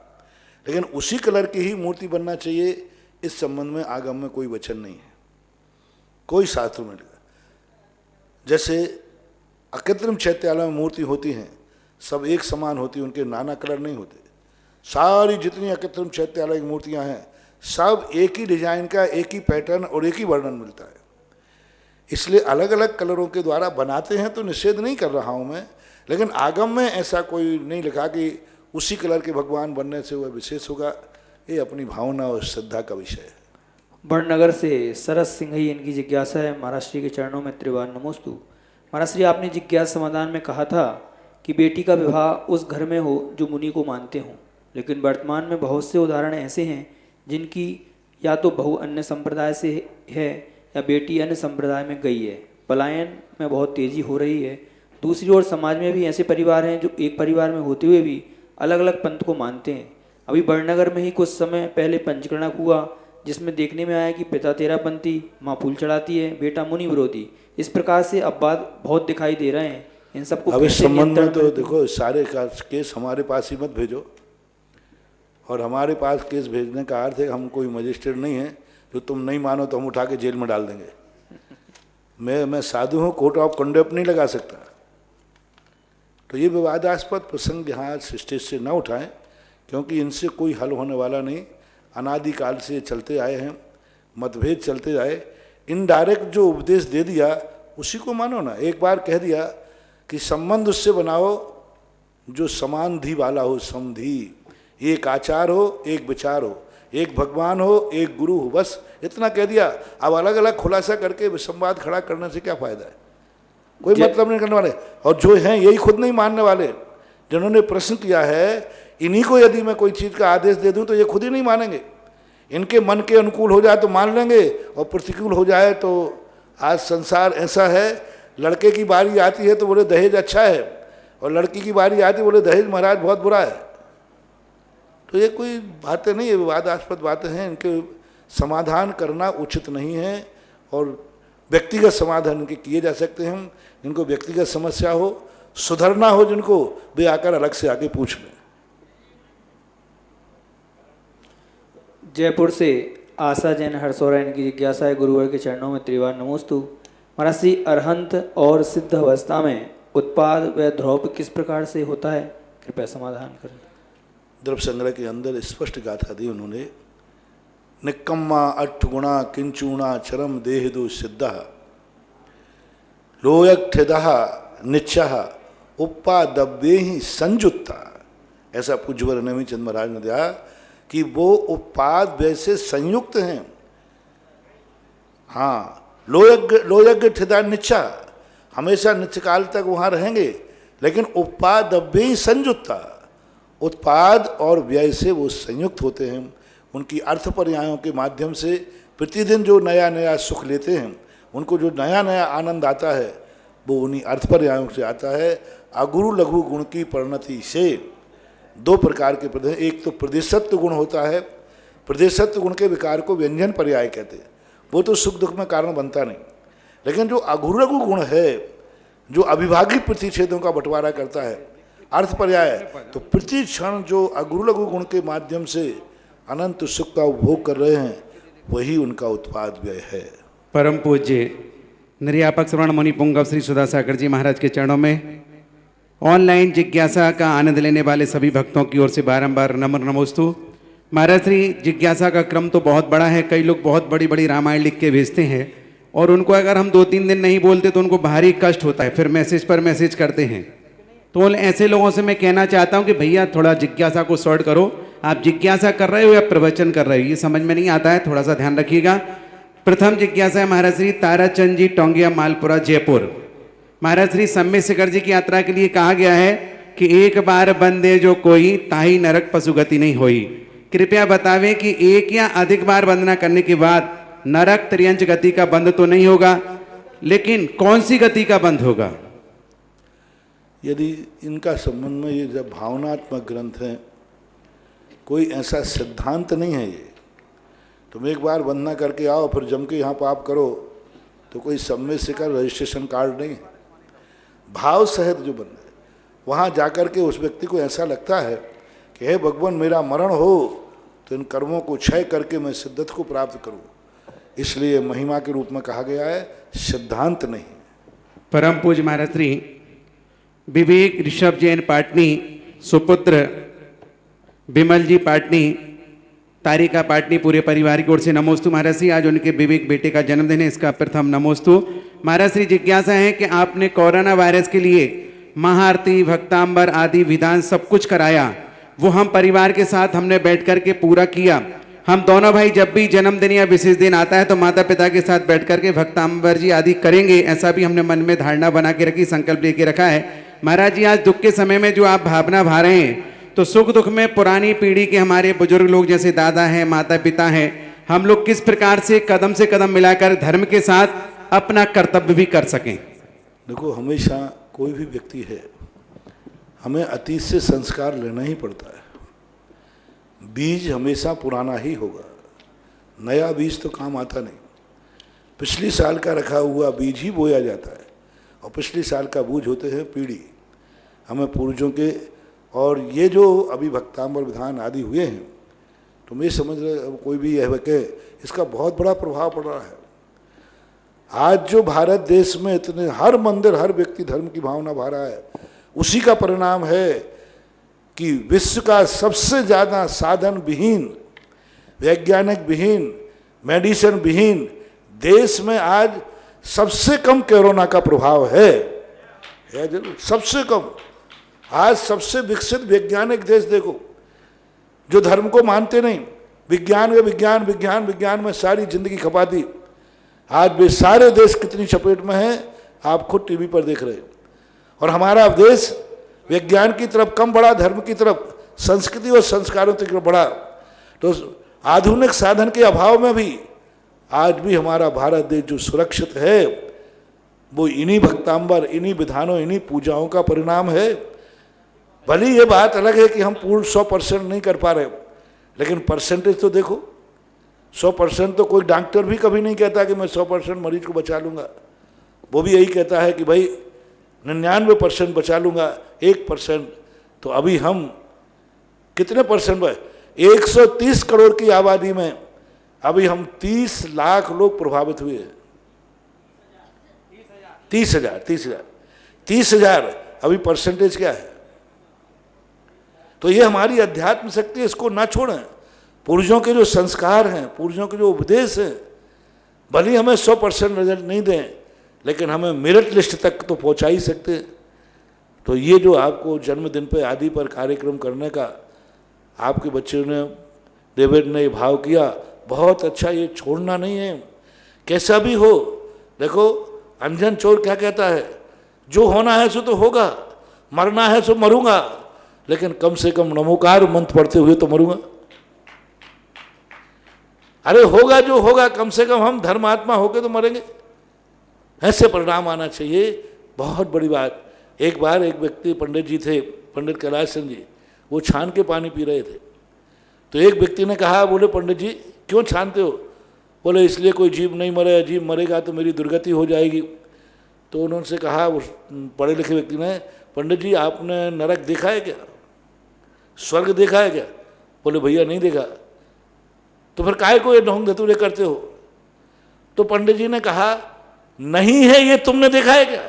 लेकिन उसी कलर की ही मूर्ति बनना चाहिए, इस संबंध में आगम में कोई वचन नहीं है, कोई शास्त्र में लिखा। जैसे अकृत्रिम चैत्यालय में मूर्ति होती हैं, सब एक समान होती है, उनके नाना कलर नहीं होते। सारी जितनी अकृत्रिम चैत्यालय की मूर्तियां हैं, सब एक ही डिजाइन का, एक ही पैटर्न और एक ही वर्णन मिलता है। इसलिए अलग अलग कलरों के द्वारा बनाते हैं, तो निषेध नहीं कर रहा हूं मैं, लेकिन आगम में ऐसा कोई नहीं लिखा कि उसी कलर के भगवान बनने से वह विशेष होगा। ये अपनी भावना और श्रद्धा का विषय है। बड़नगर से सरस सिंघई, इनकी जिज्ञासा है। महाराज श्री के चरणों में त्रिवार नमोस्तु। महाराज श्री, आपने जिज्ञासा समाधान में कहा था कि बेटी का विवाह उस घर में हो जो मुनि को मानते हों, लेकिन वर्तमान में बहुत से उदाहरण ऐसे हैं जिनकी या तो बहू अन्य संप्रदाय से है या बेटी अन्य संप्रदाय में गई है। पलायन में बहुत तेजी हो रही है। दूसरी ओर समाज में भी ऐसे परिवार हैं जो एक परिवार में होते हुए भी अलग अलग पंथ को मानते हैं। अभी बड़नगर में ही कुछ समय पहले पंचकर्णक हुआ, जिसमें देखने में आया कि पिता तेरापंथी, माँ फूल चढ़ाती है, बेटा मुनि विरोधी। इस प्रकार से अपवाद बहुत दिखाई दे रहे हैं। इन सबको अब इस संबंध में तो देखो, सारे केस हमारे पास ही मत भेजो, और हमारे पास केस भेजने का अर्थ है हम कोई मजिस्ट्रेट नहीं है जो तुम नहीं मानो तो हम उठा के जेल में डाल देंगे। मैं साधु हूँ, कोर्ट ऑफ कंडक्ट नहीं लगा सकता। तो ये विवादास्पद प्रसंग यहाँ स्टेज से न उठाएं, क्योंकि इनसे कोई हल होने वाला नहीं। अनादिकाल से चलते आए हैं, मतभेद चलते आए। इनडायरेक्ट जो उपदेश दे दिया उसी को मानो ना। एक बार कह दिया कि संबंध उससे बनाओ जो समाधि वाला हो, समधि, एक आचार हो, एक विचार हो, एक भगवान हो, एक गुरु हो, बस इतना कह दिया। अब अलग अलग खुलासा करके संवाद खड़ा करने से क्या फायदा है? कोई मतलब नहीं करने वाले। और जो हैं यही खुद नहीं मानने वाले। जिन्होंने प्रश्न किया है, इन्हीं को यदि मैं कोई चीज़ का आदेश दे दूं तो ये खुद ही नहीं मानेंगे। इनके मन के अनुकूल हो जाए तो मान लेंगे, और प्रतिकूल हो जाए तो आज संसार ऐसा है, लड़के की बारी आती है तो बोले दहेज अच्छा है, और लड़की की बारी आती है बोले दहेज महाराज बहुत बुरा है। तो ये कोई बातें नहीं है, विवादास्पद बातें हैं। इनके समाधान करना उचित नहीं है, और व्यक्तिगत समाधान इनके किए जा सकते हैं। जिनको व्यक्तिगत समस्या हो, सुधरना हो जिनको, वे आकर अलग से आके पूछ लें। जयपुर से आशा जैन हरसौरन की जिज्ञासा है, गुरुवर के चरणों में त्रिवार नमोस्तु। महाराज श्री अरहंत और सिद्ध अवस्था में उत्पाद व ध्रुव किस प्रकार से होता है, कृपया समाधान करें। द्रव्य संग्रह के अंदर स्पष्ट गाथा दी उन्होंने। निकम्मा अट्ठ गुणा किंचूणा चरम देह दो सिद्ध लोयक्षिदः निच्चः उपादव्ये ही संयुक्ता। ऐसा पूज्यवर नवीचंद महाराज ने दिया कि वो उपाद वैसे संयुक्त हैं। हाँ, लोयज्ञ ठिदा निच्चा, हमेशा नित्यकाल तक वहाँ रहेंगे, लेकिन उपादव्ये ही संयुक्ता, उत्पाद और व्यय से वो संयुक्त होते हैं। उनकी अर्थ पर्यायों के माध्यम से प्रतिदिन जो नया नया सुख लेते हैं, उनको जो नया नया आनंद आता है, वो उन्हीं अर्थ पर्यायों से आता है। अगुरु लघु गुण की परिणति से दो प्रकार के प्रदेश, एक तो प्रदेशत्व गुण होता है। प्रदेशत्व गुण के विकार को व्यंजन पर्याय कहते हैं, वो तो सुख दुख में कारण बनता नहीं। लेकिन जो अगुरु लघु गुण है, जो अविभागी प्रतिषेधों का बंटवारा करता है, अर्थ पर्याय, तो प्रति क्षण जो अगुरु लघु गुण के माध्यम से अनंत सुख का उपभोग कर रहे हैं, वही उनका उत्पाद व्यय है। परम पूज्य निर्यापक श्रवण मुनि पुंगव श्री सुधा सागर जी महाराज के चरणों में ऑनलाइन जिज्ञासा का आनंद लेने वाले सभी भक्तों की ओर से बारंबार नम्र नमोस्तु। महाराज श्री जिज्ञासा का क्रम तो बहुत बड़ा है। कई लोग बहुत बड़ी बड़ी रामायण लिख के भेजते हैं, और उनको अगर हम 2-3 दिन नहीं बोलते तो उनको भारी कष्ट होता है, फिर मैसेज पर मैसेज करते हैं। तो ऐसे लोगों से मैं कहना चाहता हूँ कि भैया थोड़ा जिज्ञासा को सॉर्ट करो। आप जिज्ञासा कर रहे हो या प्रवचन कर रहे हो, ये समझ में नहीं आता है, थोड़ा सा ध्यान रखिएगा। प्रथम जिज्ञासा है महाराज श्री ताराचंद जी, टोंगिया, मालपुरा, जयपुर। महाराज श्री सम्य शिखर जी की यात्रा के लिए कहा गया है कि एक बार बंदे जो कोई ताही नरक पशुगति नहीं होई। कृपया बतावें कि एक या अधिक बार वंदना करने के बाद नरक त्रियंच गति का बंध तो नहीं होगा, लेकिन कौन सी गति का बंध होगा? यदि इनका संबंध में ये जब भावनात्मक ग्रंथ है, कोई ऐसा सिद्धांत नहीं है। ये तुम एक बार वंदना करके आओ, फिर जम के यहाँ पाप करो, तो कोई सम्य शिखर रजिस्ट्रेशन कार्ड नहीं है। भाव सहित जो बंद है, वहाँ जाकर के उस व्यक्ति को ऐसा लगता है कि हे भगवान, मेरा मरण हो तो इन कर्मों को क्षय करके मैं सिद्धत को प्राप्त करूँ। इसलिए महिमा के रूप में कहा गया है, सिद्धांत नहीं। परम पूज्य महाराज श्री विवेक ऋषभ जैन पाटनी, सुपुत्र विमल जी पाटनी, तारिका पाटनी, पूरे परिवार की ओर से नमोस्तु। महाराज श्री आज उनके विवेक बेटे का जन्मदिन है, इसका प्रथम नमोस्तु। महाराज श्री जिज्ञासा है कि आपने कोरोना वायरस के लिए महाआरती, भक्तांबर आदि विधान सब कुछ कराया, वो हम परिवार के साथ हमने बैठ कर के पूरा किया। हम दोनों भाई जब भी जन्मदिन या विशेष दिन आता है तो माता पिता के साथ बैठ कर के भक्तांबर जी आदि करेंगे, ऐसा भी हमने मन में धारणा बना के रखी, संकल्प लेके रखा है। महाराज जी आज दुख के समय में जो आप भावना भा रहे हैं, तो सुख दुख में पुरानी पीढ़ी के हमारे बुजुर्ग लोग जैसे दादा हैं, माता पिता हैं, हम लोग किस प्रकार से कदम मिलाकर धर्म के साथ अपना कर्तव्य भी कर सकें। देखो, हमेशा कोई भी व्यक्ति है, हमें अतीत से संस्कार लेना ही पड़ता है। बीज हमेशा पुराना ही होगा, नया बीज तो काम आता नहीं। पिछली साल का रखा हुआ बीज ही बोया जाता है, और पिछली साल का बोझ होते हैं पीढ़ी, हमें पूर्वजों के। और ये जो अभी भक्तांबर विधान आदि हुए हैं, तुम ये समझ रहे, कोई भी यह कहे, इसका बहुत बड़ा प्रभाव पड़ रहा है। आज जो भारत देश में इतने हर मंदिर हर व्यक्ति धर्म की भावना भा रहा है, उसी का परिणाम है कि विश्व का सबसे ज़्यादा साधन विहीन, वैज्ञानिक विहीन, मेडिसिन विहीन देश में आज सबसे कम कोरोना का प्रभाव है जरूर, सबसे कम। आज सबसे विकसित वैज्ञानिक देश देखो, जो धर्म को मानते नहीं, विज्ञान विज्ञान में सारी जिंदगी खपा दी, आज वे सारे देश कितनी चपेट में हैं आप खुद टीवी पर देख रहे हो। और हमारा देश विज्ञान की तरफ कम बढ़ा, धर्म की तरफ, संस्कृति और संस्कारों की तरफ बढ़ा। तो आधुनिक साधन के अभाव में भी आज भी हमारा भारत देश जो सुरक्षित है वो इन्हीं भक्तांबर, इन्हीं विधानों, इन्हीं पूजाओं का परिणाम है। भले ये बात अलग है कि हम पूर्ण 100% नहीं कर पा रहे, लेकिन परसेंटेज तो देखो, 100% तो कोई डॉक्टर भी कभी नहीं कहता कि मैं 100% मरीज को बचा लूँगा। वो भी यही कहता है कि भाई 99% बचा लूँगा, 1%। तो अभी हम कितने परसेंट में, 130 करोड़ की आबादी में अभी हम 30 लाख लोग प्रभावित हुए हैं। 30,000 अभी परसेंटेज क्या है? तो ये हमारी अध्यात्म शक्ति है, इसको ना छोड़ें। पूर्वजों के जो संस्कार हैं, पूर्वजों के जो उपदेश हैं, भले हमें 100% रिजल्ट नहीं दें, लेकिन हमें मेरिट लिस्ट तक तो पहुंचा ही सकते हैं। तो ये जो आपको जन्मदिन पे आदि पर कार्यक्रम करने का आपके बच्चों ने, डेविड ने भाव किया, बहुत अच्छा। ये छोड़ना नहीं है, कैसा भी हो। देखो अंजन चोर क्या कहता है, जो होना है सो तो होगा, मरना है सो मरूंगा, लेकिन कम से कम नमोकार मंत्र पढ़ते हुए तो मरूंगा। अरे होगा जो होगा, कम से कम हम धर्मात्मा होके तो मरेंगे। ऐसे परिणाम आना चाहिए, बहुत बड़ी बात। एक बार एक व्यक्ति, पंडित जी थे, पंडित कैलाश सिंह जी, वो छान के पानी पी रहे थे। तो एक व्यक्ति ने कहा, बोले पंडित जी क्यों छानते हो? बोले इसलिए कोई जीव नहीं मरे, जीव मरेगा तो मेरी दुर्गति हो जाएगी। तो उन्होंने कहा, उस पढ़े लिखे व्यक्ति ने, पंडित जी आपने नरक देखा है क्या, स्वर्ग देखा है क्या? बोले भैया नहीं देखा। तो फिर काहे को ये ढोंग धतूरे करते हो? तो पंडित जी ने कहा, नहीं है ये तुमने देखा है क्या?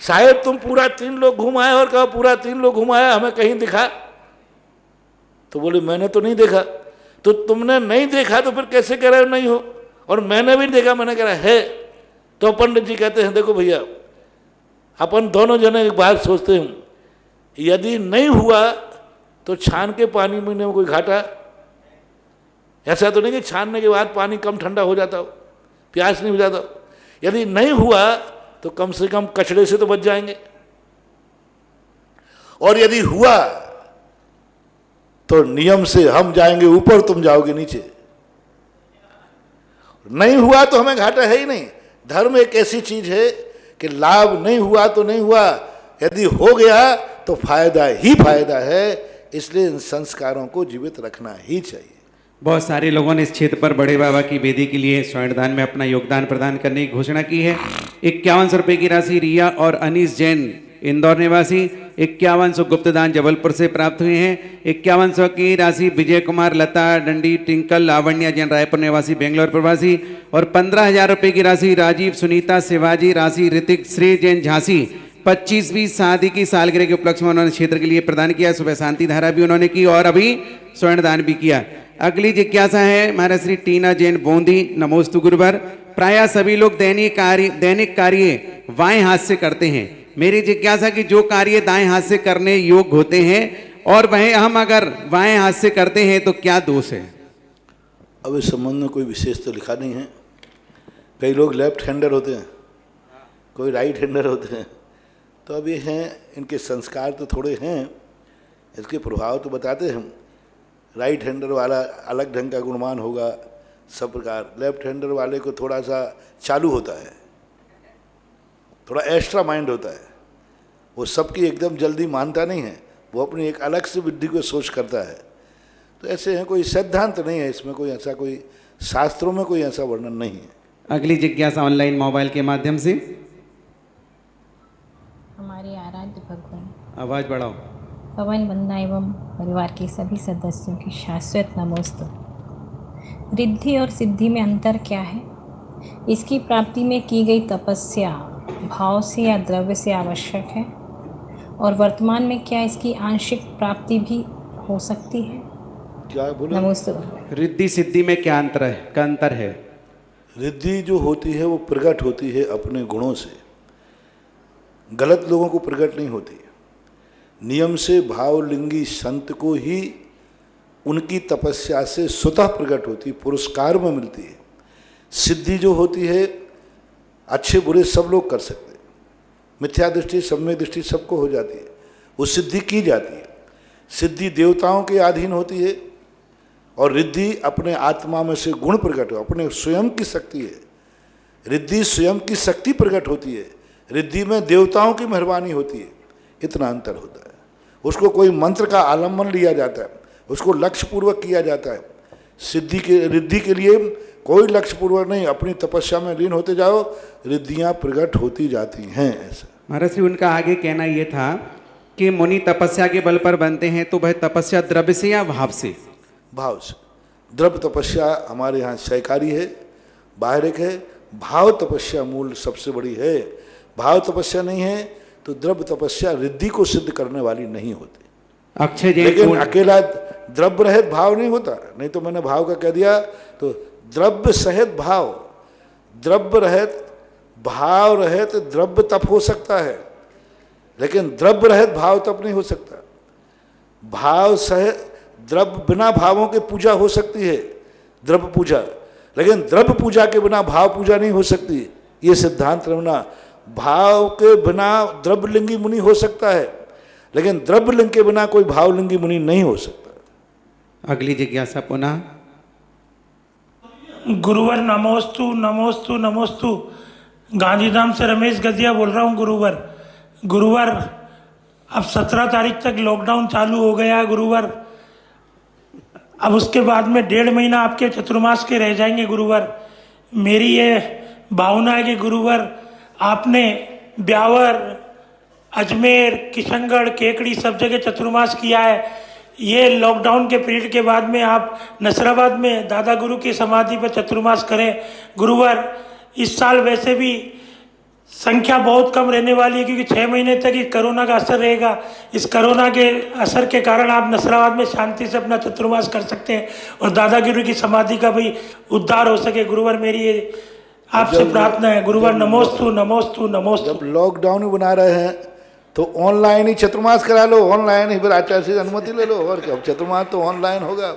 शायद तुम पूरा 3 लोग घुमाए और कहा पूरा 3 लोग घुमाया, हमें कहीं दिखा? तो बोले मैंने तो नहीं देखा। तो तुमने नहीं देखा तो फिर कैसे कह रहे हो नहीं हो? और मैंने भी देखा, मैंने कह रहा है। तो पंडित जी कहते हैं, देखो भैया अपन दोनों जने एक बात सोचते हैं, यदि नहीं हुआ तो छान के पानी पीने में कोई घाटा? ऐसा तो नहीं कि छानने के बाद पानी कम ठंडा हो जाता हो, प्यास नहीं हो जाता हो। यदि नहीं हुआ तो कम से कम कचड़े से तो बच जाएंगे, और यदि हुआ तो नियम से हम जाएंगे ऊपर, तुम जाओगे नीचे। नहीं हुआ तो हमें घाटा है ही नहीं। धर्म एक ऐसी चीज है कि लाभ नहीं हुआ तो नहीं हुआ, यदि हो गया तो फायदा ही फायदा है। इसलिए इन संस्कारों को जीवित रखना ही चाहिए। बहुत सारे लोगों ने इस क्षेत्र पर बड़े बाबा की वेदी के लिए स्वर्णदान में अपना योगदान प्रदान करने की घोषणा की है। 5100 रुपये की राशि रिया और अनीस जैन इंदौर निवासी, 5100 गुप्तदान जबलपुर से प्राप्त हुए हैं। 5100 की राशि विजय कुमार, लता डंडी, टिंकल, लावण्या जैन रायपुर निवासी बेंगलोर प्रवासी, और 15,000 रुपये की राशि राजीव, सुनीता, शिवाजी, राशि ऋतिक, श्री जैन झांसी 25वीं शादी की सालगिरह के उपलक्ष्य में उन्होंने क्षेत्र के लिए प्रदान किया। सुबह शांति धारा भी उन्होंने की और अभी स्वर्णदान भी किया। अगली जिज्ञासा है हमारा श्री टीना जैन बोंदी, नमोस्तु गुरुवर। प्रायः सभी लोग दैनिक कार्य बाएं हाथ से करते हैं। मेरी जिज्ञासा कि जो कार्य दाएं हाथ से करने योग्य होते हैं और वह हम अगर बाएं हाथ से करते हैं तो क्या दोष है? अब इस संबंध में कोई विशेष तो लिखा नहीं है। कई लोग लेफ्ट हैंडर होते हैं, कोई राइट हैंडर होते हैं। तो अब ये हैं, इनके संस्कार तो थोड़े हैं, इसके प्रभाव तो बताते हैं। राइट हैंडर वाला अलग ढंग का गुणमान होगा सब प्रकार, लेफ्ट हैंडर वाले को थोड़ा सा चालू होता है, थोड़ा एक्स्ट्रा माइंड होता है। वो सबकी एकदम जल्दी मानता नहीं है, वो अपनी एक अलग से बुद्धि को सोच करता है। तो ऐसे हैं, कोई सिद्धांत नहीं है इसमें, कोई ऐसा, कोई शास्त्रों में कोई ऐसा वर्णन नहीं है। अगली जिज्ञासा ऑनलाइन मोबाइल के माध्यम से। हमारे आराध्य भगवान आवाज बढ़ाओ। पवन वंदना एवं परिवार के सभी सदस्यों की शाश्वत नमोस्तु। रिद्धि और सिद्धि में अंतर क्या है? इसकी प्राप्ति में की गई तपस्या भाव से या द्रव्य से आवश्यक है? और वर्तमान में क्या इसकी आंशिक प्राप्ति भी हो सकती है? क्या बोले? नमोस्तु। रिद्धि सिद्धि में क्या अंतर है? रिद्धि जो होती है वो प्रकट होती है अपने गुणों से, गलत लोगों को प्रकट नहीं होती है। नियम से भावलिंगी संत को ही उनकी तपस्या से स्वतः प्रकट होती, पुरस्कार में मिलती है। सिद्धि जो होती है अच्छे बुरे सब लोग कर सकते हैं, मिथ्या दृष्टि सम्यक दृष्टि सबको हो जाती है, वो सिद्धि की जाती है। सिद्धि देवताओं के अधीन होती है और रिद्धि अपने आत्मा में से गुण प्रकट हो, अपने स्वयं की शक्ति है। रिद्धि स्वयं की शक्ति प्रकट होती है, रिद्धि में देवताओं की मेहरबानी होती है। इतना अंतर होता है। उसको कोई मंत्र का आलम्बन लिया जाता है, उसको लक्ष्य पूर्वक किया जाता है। रिद्धि के लिए कोई लक्ष्य पूर्वक नहीं, अपनी तपस्या में लीन होते जाओ, रिद्धियाँ प्रकट होती जाती हैं। ऐसा महाराज श्री उनका आगे कहना ये था कि मुनि तपस्या के बल पर बनते हैं, तो वह तपस्या द्रव्य से या भाव से? भाव से। द्रव्य तपस्या हमारे यहाँ सहकारी है, बाहरिक है। भाव तपस्या मूल सबसे बड़ी है। भाव तपस्या नहीं है तो द्रव्य तपस्या रिद्धि को सिद्ध करने वाली नहीं होती। अक्षय जैन लेकिन अकेला द्रव्य रहित भाव नहीं होता, नहीं तो मैंने भाव का कह दिया। तो द्रव्य सहित भाव, द्रव्य रहित भाव रहित द्रव्य तप हो सकता है, लेकिन द्रव्य रहित भाव तप नहीं हो सकता। भाव सहित द्रव्य, बिना भावों के पूजा हो सकती है, द्रव्य पूजा, लेकिन द्रव्य पूजा के बिना भाव पूजा नहीं हो सकती। ये सिद्धांत रखना। भाव के बिना द्रव्यलिंगी मुनि हो सकता है, लेकिन द्रव्यलिंग के बिना कोई भावलिंगी मुनि नहीं हो सकता। अगली जिज्ञासा पुनः। गुरुवर नमोस्तु नमोस्तु नमोस्तु। गांधीधाम से रमेश गजिया बोल रहा हूँ गुरुवर। अब 17 तारीख तक लॉकडाउन चालू हो गया है गुरुवर। अब उसके बाद में 1.5 महीना आपके चतुर्मास के रह जाएंगे गुरुवर। मेरी ये भावना है कि गुरुवर आपने ब्यावर, अजमेर, किशनगढ़, केकड़ी सब जगह चतुर्मास किया है। ये लॉकडाउन के पीरियड के बाद में आप नसराबाद में दादा गुरु की समाधि पर चतुर्मास करें गुरुवर। इस साल वैसे भी संख्या बहुत कम रहने वाली है, क्योंकि 6 महीने तक ये कोरोना का असर रहेगा। इस कोरोना के असर के कारण आप नसराबाद में शांति से अपना चतुर्मास कर सकते हैं और दादा गुरु की समाधि का भी उद्धार हो सके गुरुवर। मेरी ये आपसे प्रार्थना है गुरुवर। नमोस्तु नमोस्तु नमोस्तु। जब लॉकडाउन बना रहे हैं तो ऑनलाइन ही चतुर्मास करा लो, ऑनलाइन ही फिर आचार्य से अनुमति ले लो, और क्या चतुर्मास तो ऑनलाइन होगा।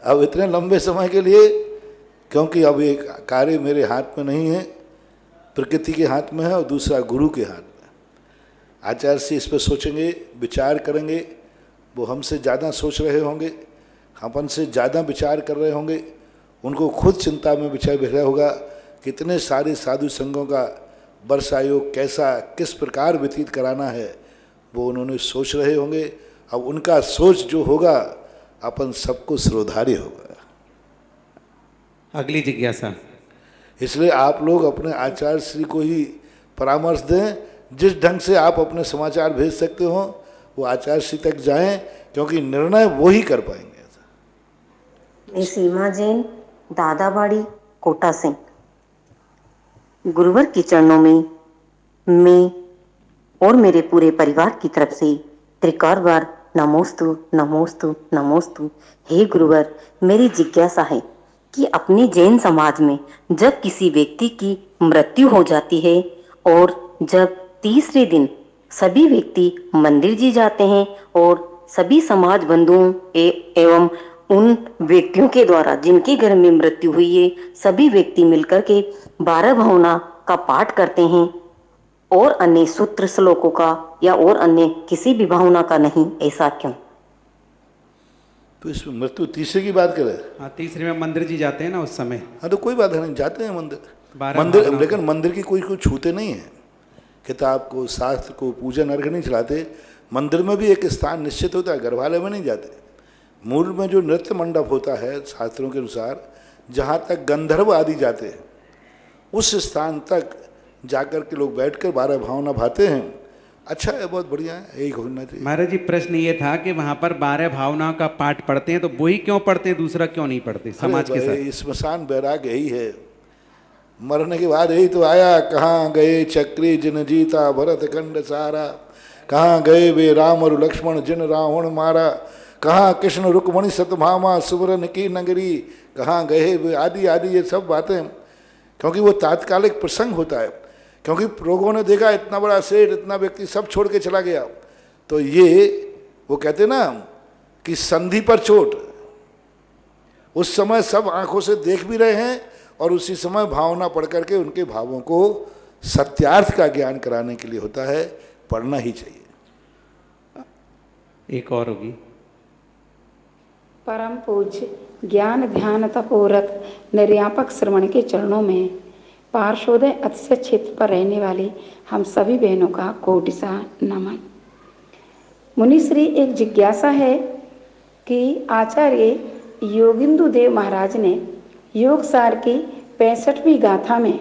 अब इतने लंबे समय के लिए, क्योंकि अब एक कार्य मेरे हाथ में नहीं है, प्रकृति के हाथ में है और दूसरा गुरु के हाथ में। आचार्य से इस पर सोचेंगे, विचार करेंगे। वो हमसे ज़्यादा सोच रहे होंगे, अपन से ज़्यादा विचार कर रहे होंगे। उनको खुद चिंता में विचार रहा होगा कितने सारे साधु संघों का वर्षायोग कैसा किस प्रकार व्यतीत कराना है, वो उन्होंने सोच रहे होंगे। अब उनका सोच जो होगा अपन सबको श्रोधार्य होगा। अगली जिज्ञासा। इसलिए आप लोग अपने आचार्य श्री को ही परामर्श दें। जिस ढंग से आप अपने समाचार भेज सकते हो वो आचार्य श्री तक जाएं, क्योंकि निर्णय वो ही कर पाएंगे। मैं सीमा जैन, दादाबाड़ी, कोटा से। गुरुवर के चरणों में मैं और मेरे पूरे परिवार की तरफ से त्रिकार बार नमोस्तु नमोस्तु नमोस्तु। हे गुरुवर, मेरी जिज्ञासा है कि अपने जैन समाज में जब किसी व्यक्ति की मृत्यु हो जाती है और जब तीसरे दिन सभी व्यक्ति मंदिर जी जाते हैं और सभी समाज बंधुओं एवं उन व्यक्तियों के द्वारा जिनके घर में मृत्यु हुई है, सभी व्यक्ति मिलकर के 12 भावना का पाठ करते हैं और अन्य सूत्र श्लोकों का या और अन्य किसी भी भावना का नहीं, ऐसा क्यों? तो इसमें मृत्यु तीसरे की बात करें। हाँ, तीसरे में मंदिर जी जाते हैं ना उस समय। हाँ तो कोई बात नहीं, जाते हैं मंदिर। 12 मंदिर, भावना। लेकिन मंदिर की कोई छूते नहीं है। किताब को, शास्त्र को, पूजन अर्घ नहीं चलाते। मंदिर में भी एक स्थान निश्चित होता है, गर्भालय में नहीं जाते। मूल में जो नृत्य मंडप होता है शास्त्रों के अनुसार, जहाँ तक गंधर्व आदि जाते हैं, उस स्थान तक जाकर के लोग बैठकर 12 भावना भाते हैं अच्छा है, बहुत बढ़िया है, यही होना चाहिए। महाराज जी प्रश्न ये था कि वहां पर 12 भावनाओं का पाठ पढ़ते हैं, तो वही क्यों पढ़ते हैं, दूसरा क्यों नहीं पढ़ते समाज के अरे साथ? भाई, स्मशान बैराग यही है, मरने के बाद यही तो आया। कहाँ गए चक्री जिन जीता भरत खंड सारा, कहाँ गए वे राम और लक्ष्मण जिन रावण मारा, कहाँ कृष्ण रुक्मणी सतभामा सुवरन की नगरी, कहाँ गए वे आदि आदि, ये सब बातें, क्योंकि वो तात्कालिक प्रसंग होता है। क्योंकि लोगों ने देखा इतना बड़ा सेठ, इतना व्यक्ति सब छोड़ के चला गया, तो ये वो कहते ना कि संधि पर चोट, उस समय सब आंखों से देख भी रहे हैं और उसी समय भावना पढ़ करके उनके भावों को सत्यार्थ का ज्ञान कराने के लिए होता है, पढ़ना ही चाहिए। एक और होगी। परम पूज्य ज्ञान ध्यान तपोरत निर्यापक श्रवण के चरणों में पार्श्वोदय अतिशय क्षेत्र पर रहने वाली हम सभी बहनों का कोटिसा नमन। मुनिश्री, एक जिज्ञासा है कि आचार्य योगिंदु देव महाराज ने योग सार की 65वीं गाथा में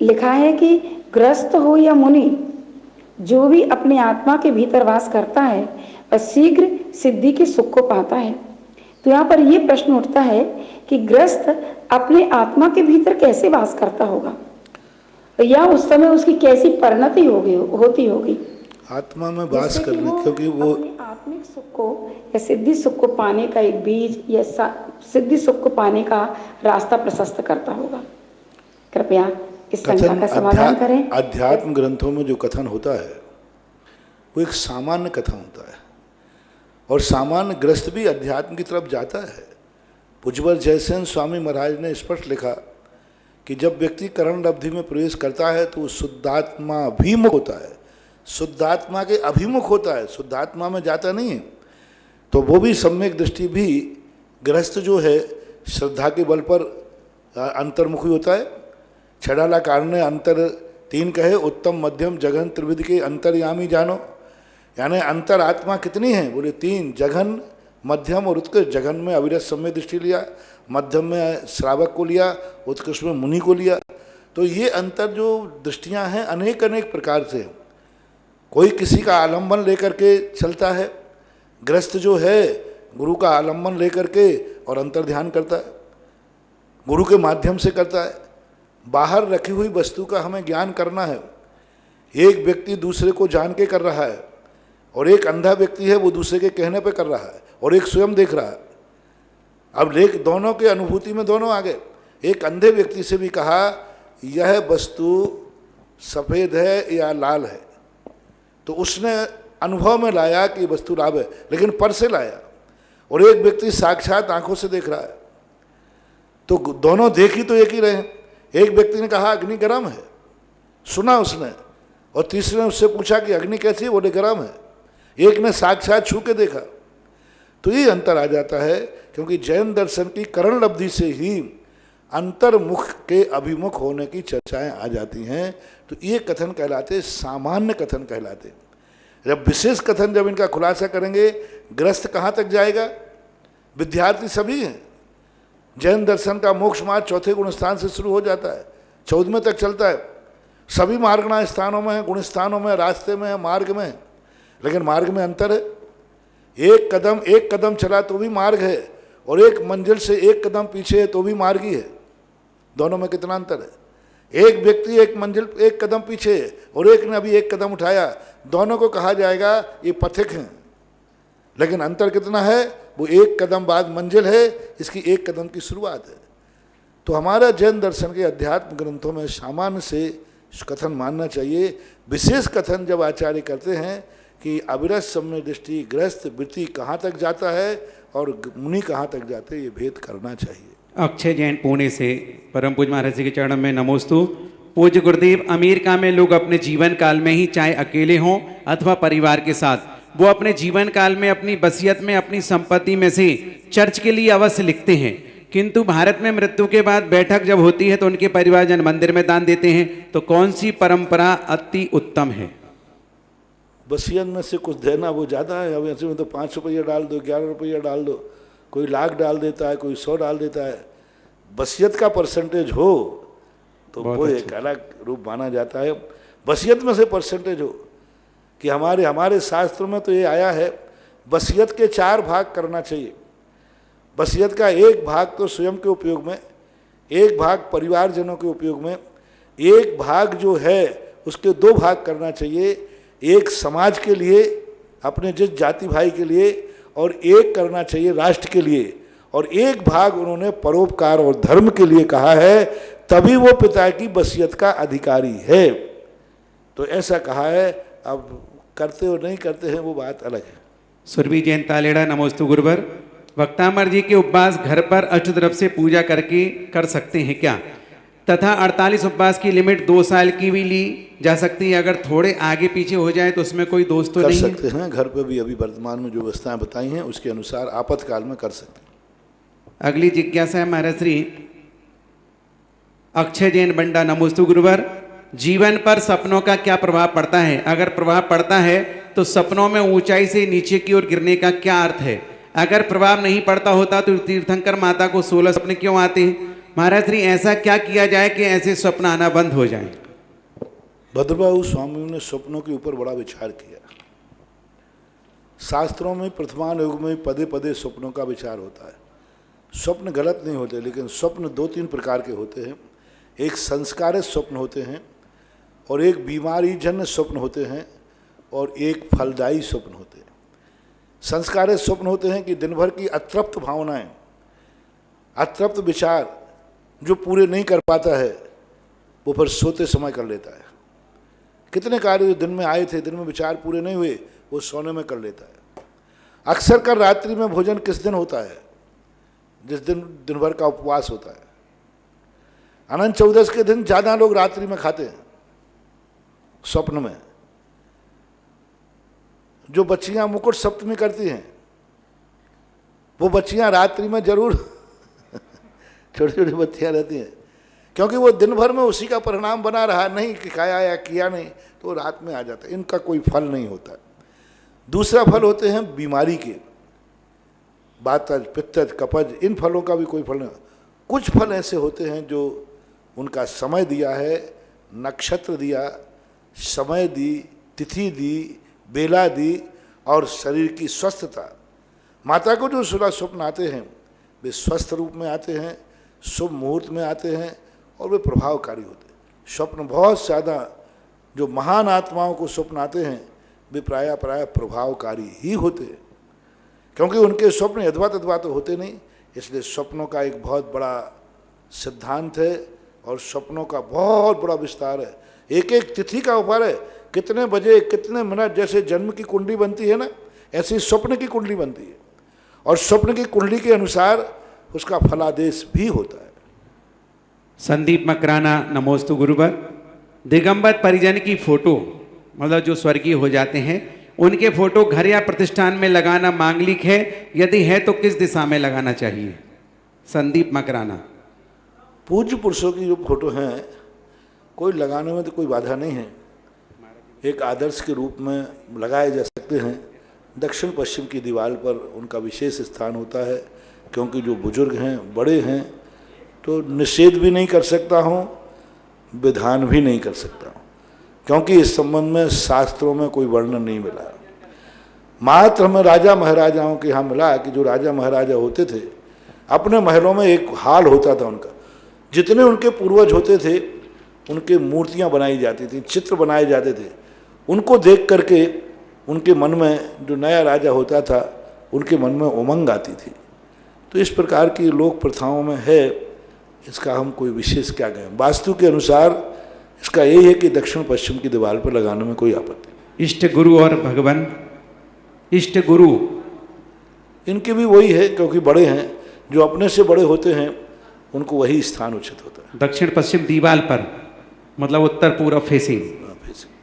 लिखा है कि गृहस्थ हो या मुनि, जो भी अपने आत्मा के भीतर वास करता है वह शीघ्र सिद्धि के सुख को पाता है। तो यहाँ पर यह प्रश्न उठता है कि गृहस्थ अपने आत्मा के भीतर कैसे वास करता होगा, या उस समय उसकी कैसी परिणति होती होगी आत्मा में वास करने, क्योंकि वो अपने आत्मिक सुख को या सिद्धि सुख को पाने का एक बीज या सिद्धि सुख को पाने का रास्ता प्रशस्त करता होगा। कृपया इस शंका का समाधान करें। अध्यात्म ग्रंथों में जो कथन होता है वो एक सामान्य कथन होता है, और सामान्य ग्रस्त भी अध्यात्म की तरफ जाता है। पुजवर जयसेन स्वामी महाराज ने स्पष्ट लिखा कि जब व्यक्ति करण लब्धि में प्रवेश करता है तो वो शुद्धात्मा अभिमुख होता है, शुद्धात्मा के अभिमुख होता है, शुद्धात्मा में जाता नहीं है। तो वो भी सम्यक दृष्टि भी गृहस्थ जो है श्रद्धा के बल पर अंतर्मुखी होता है। छड़ाला कारण ने अंतर 3 कहे, उत्तम मध्यम जघन त्रिविध के अंतर्यामी जानो, यानी अंतर आत्मा कितनी है, बोले 3, जघन मध्यम और उत्कृष्ट। जघन में अविरत सम्यक दृष्टि लिया, मध्यम में श्रावक को लिया, उत्कृष्ट में मुनि को लिया। तो ये अंतर जो दृष्टियां हैं अनेक अनेक प्रकार से, कोई किसी का आलम्बन लेकर के चलता है, गृहस्थ जो है गुरु का आलम्बन लेकर के और अंतर ध्यान करता है, गुरु के माध्यम से करता है। बाहर रखी हुई वस्तु का हमें ज्ञान करना है। एक व्यक्ति दूसरे को जान के कर रहा है, और एक अंधा व्यक्ति है वो दूसरे के कहने पे कर रहा है, और एक स्वयं देख रहा है। अब लेख दोनों के अनुभूति में दोनों आ गए। एक अंधे व्यक्ति से भी कहा यह वस्तु सफ़ेद है या लाल है, तो उसने अनुभव में लाया कि वस्तु लाल है, लेकिन पर से लाया। और एक व्यक्ति साक्षात आंखों से देख रहा है, तो दोनों देख ही तो एक ही रहे हैं। एक व्यक्ति ने कहा अग्नि गर्म है, सुना उसने, और तीसरे ने उससे पूछा कि अग्नि कैसी है, बोले गर्म है। एक ने साक्षात छू के देखा। तो ये अंतर आ जाता है, क्योंकि जैन दर्शन की करण लब्धि से ही अंतर्मुख के अभिमुख होने की चर्चाएं आ जाती हैं। तो ये कथन कहलाते, सामान्य कथन कहलाते। जब विशेष कथन जब इनका खुलासा करेंगे, ग्रस्त कहाँ तक जाएगा, विद्यार्थी सभी हैं। जैन दर्शन का मोक्ष मार्ग 4थे गुण स्थान से शुरू हो जाता है, 14वें तक चलता है। सभी मार्गना स्थानों में है, गुण स्थानों में, रास्ते में है, मार्ग में है, लेकिन मार्ग में अंतर है। एक कदम चला तो भी मार्ग है, और एक मंजिल से एक कदम पीछे है तो भी मार्ग ही है। दोनों में कितना अंतर है। एक व्यक्ति एक मंजिल एक कदम पीछे है, और एक ने अभी एक कदम उठाया, दोनों को कहा जाएगा ये पथिक हैं, लेकिन अंतर कितना है, वो एक कदम बाद मंजिल है, इसकी एक कदम की शुरुआत है। तो हमारा जैन दर्शन के अध्यात्म ग्रंथों में सामान्य से कथन मानना चाहिए। विशेष कथन जब आचार्य करते हैं कि अविरत सम्य दृष्टि गृहस्थ वृत्ति कहाँ तक जाता है और मुनि कहाँ तक जाते हैं, ये भेद करना चाहिए। अक्षय जैन पुणे से परम पूज्य महाराज जी के चरणों में नमोस्तु। पूज्य गुरुदेव, अमेरिका में लोग अपने जीवन काल में ही, चाहे अकेले हों अथवा परिवार के साथ, वो अपने जीवन काल में अपनी वसीयत में अपनी संपत्ति में से चर्च के लिए अवश्य लिखते हैं, किंतु भारत में मृत्यु के बाद बैठक जब होती है तो उनके परिवारजन मंदिर में दान देते हैं। तो कौन सी परंपरा अति उत्तम है? वसीयत में से कुछ देना वो ज़्यादा है। अब ऐसे में तो 5 रुपया डाल दो, 11 रुपया डाल दो, कोई लाख डाल देता है, कोई 100 डाल देता है। वसीयत का परसेंटेज हो तो वो एक अलग रूप माना जाता है। वसीयत में से परसेंटेज हो कि हमारे शास्त्रों में तो ये आया है वसीयत के 4 भाग करना चाहिए। वसीयत का 1 भाग तो स्वयं के उपयोग में, 1 भाग परिवारजनों के उपयोग में, 1 भाग जो है उसके 2 भाग करना चाहिए, एक समाज के लिए, अपने जिस जाति भाई के लिए, और 1 करना चाहिए राष्ट्र के लिए, और 1 भाग उन्होंने परोपकार और धर्म के लिए कहा है, तभी वो पिता की वसीयत का अधिकारी है। तो ऐसा कहा है। अब करते और नहीं करते हैं वो बात अलग है। सुरभि जैन तालेड़ा, नमोस्तु गुरुवर। वक्तामर जी के उपवास घर पर अष्टद्रव्य से पूजा करके कर सकते हैं क्या, तथा 48 उपवास की लिमिट 2 साल की भी ली जा सकती है, अगर थोड़े आगे पीछे हो जाए तो उसमें कोई दोष तो कर नहीं है? सकते हैं, घर पे भी अभी वर्तमान में जो व्यवस्थाएं बताई हैं उसके अनुसार आपातकाल में कर सकते हैं। अगली जिज्ञासा है महाराज श्री अक्षय जैन बंडा, नमोस्तु गुरुवर। जीवन पर सपनों का क्या प्रभाव पड़ता है, अगर प्रभाव पड़ता है तो सपनों में ऊंचाई से नीचे की ओर गिरने का क्या अर्थ है, अगर प्रभाव नहीं पड़ता होता तो तीर्थंकर माता को 16 सपने क्यों आते हैं? महाराज श्री ऐसा क्या किया जाए कि ऐसे स्वप्न आना बंद हो जाए? भद्रबाहु स्वामी ने स्वप्नों के ऊपर बड़ा विचार किया। शास्त्रों में प्रथमान युग में पदे पदे स्वप्नों का विचार होता है। स्वप्न गलत नहीं होते, लेकिन स्वप्न 2-3 प्रकार के होते हैं। एक संस्कारित स्वप्न होते हैं, और एक बीमारी जन्य स्वप्न होते हैं, और एक फलदायी स्वप्न होते हैं। संस्कारित स्वप्न होते हैं कि दिन भर की अतृप्त भावनाएं, अतृप्त विचार जो पूरे नहीं कर पाता है वो फिर सोते समय कर लेता है। कितने कार्य जो दिन में आए थे, दिन में विचार पूरे नहीं हुए, वो सोने में कर लेता है। अक्सर कर रात्रि में भोजन किस दिन होता है? जिस दिन दिन भर का उपवास होता है। अनंत चौदस के दिन ज़्यादा लोग रात्रि में खाते हैं स्वप्न में। जो बच्चियां मुकुट सप्तमी करती हैं वो बच्चियां रात्रि में जरूर छोटी छोटी बच्चियां रहती हैं, क्योंकि वो दिन भर में उसी का परिणाम बना रहा नहीं कि खाया या किया नहीं, तो रात में आ जाता है। इनका कोई फल नहीं होता। दूसरा फल होते हैं बीमारी के, वातज, पित्तज, कपज, इन फलों का भी कोई फल नहीं। कुछ फल ऐसे होते हैं जो उनका समय दिया है, नक्षत्र दिया, समय दी, तिथि दी, बेला दी, और शरीर की स्वस्थता। माता को जो 16 स्वप्न आते हैं वे स्वस्थ रूप में आते हैं, शुभ मुहूर्त में आते हैं, और वे प्रभावकारी होते हैं। स्वप्न बहुत ज़्यादा जो महान आत्माओं को स्वप्न आते हैं वे प्रायः प्रभावकारी ही होते हैं, क्योंकि उनके स्वप्न यथवा तथवा तो होते नहीं। इसलिए स्वप्नों का एक बहुत बड़ा सिद्धांत है, और स्वप्नों का बहुत बड़ा विस्तार है। एक एक तिथि का ऊपर है, कितने बजे कितने मिनट, जैसे जन्म की कुंडली बनती है ना, ऐसी स्वप्न की कुंडली बनती है, और स्वप्न की कुंडली के अनुसार उसका फलादेश भी होता है। संदीप मकराना, नमोस्तु गुरुवर। दिगंबर परिजन की फोटो, मतलब जो स्वर्गीय हो जाते हैं, उनके फोटो घर या प्रतिष्ठान में लगाना मांगलिक है? यदि है तो किस दिशा में लगाना चाहिए? संदीप मकराना। पूज्य पुरुषों की जो फोटो हैं कोई लगाने में तो कोई बाधा नहीं है, एक आदर्श के रूप में लगाए जा सकते हैं। दक्षिण पश्चिम की दीवार पर उनका विशेष स्थान होता है, क्योंकि जो बुजुर्ग हैं, बड़े हैं, तो निषेध भी नहीं कर सकता हूँ, विधान भी नहीं कर सकता हूँ, क्योंकि इस संबंध में शास्त्रों में कोई वर्णन नहीं मिला। मात्र हमें राजा महाराजाओं के यहाँ मिला कि जो राजा महाराजा होते थे अपने महलों में एक हाल होता था उनका, जितने उनके पूर्वज होते थे उनके मूर्तियाँ बनाई जाती थी, चित्र बनाए जाते थे। उनको देख करके उनके मन में, जो नया राजा होता था उनके मन में उमंग आती थी। तो इस प्रकार की लोक प्रथाओं में है, इसका हम कोई विशेष क्या कहें। वास्तु के अनुसार इसका यही है कि दक्षिण पश्चिम की दीवार पर लगाने में कोई आपत्ति नहीं। इष्ट गुरु और भगवान, इष्ट गुरु इनके भी वही है, क्योंकि बड़े हैं, जो अपने से बड़े होते हैं उनको वही स्थान उचित होता है। दक्षिण पश्चिम दीवार पर, मतलब उत्तर पूर्व फेसिंग। फेसिंग।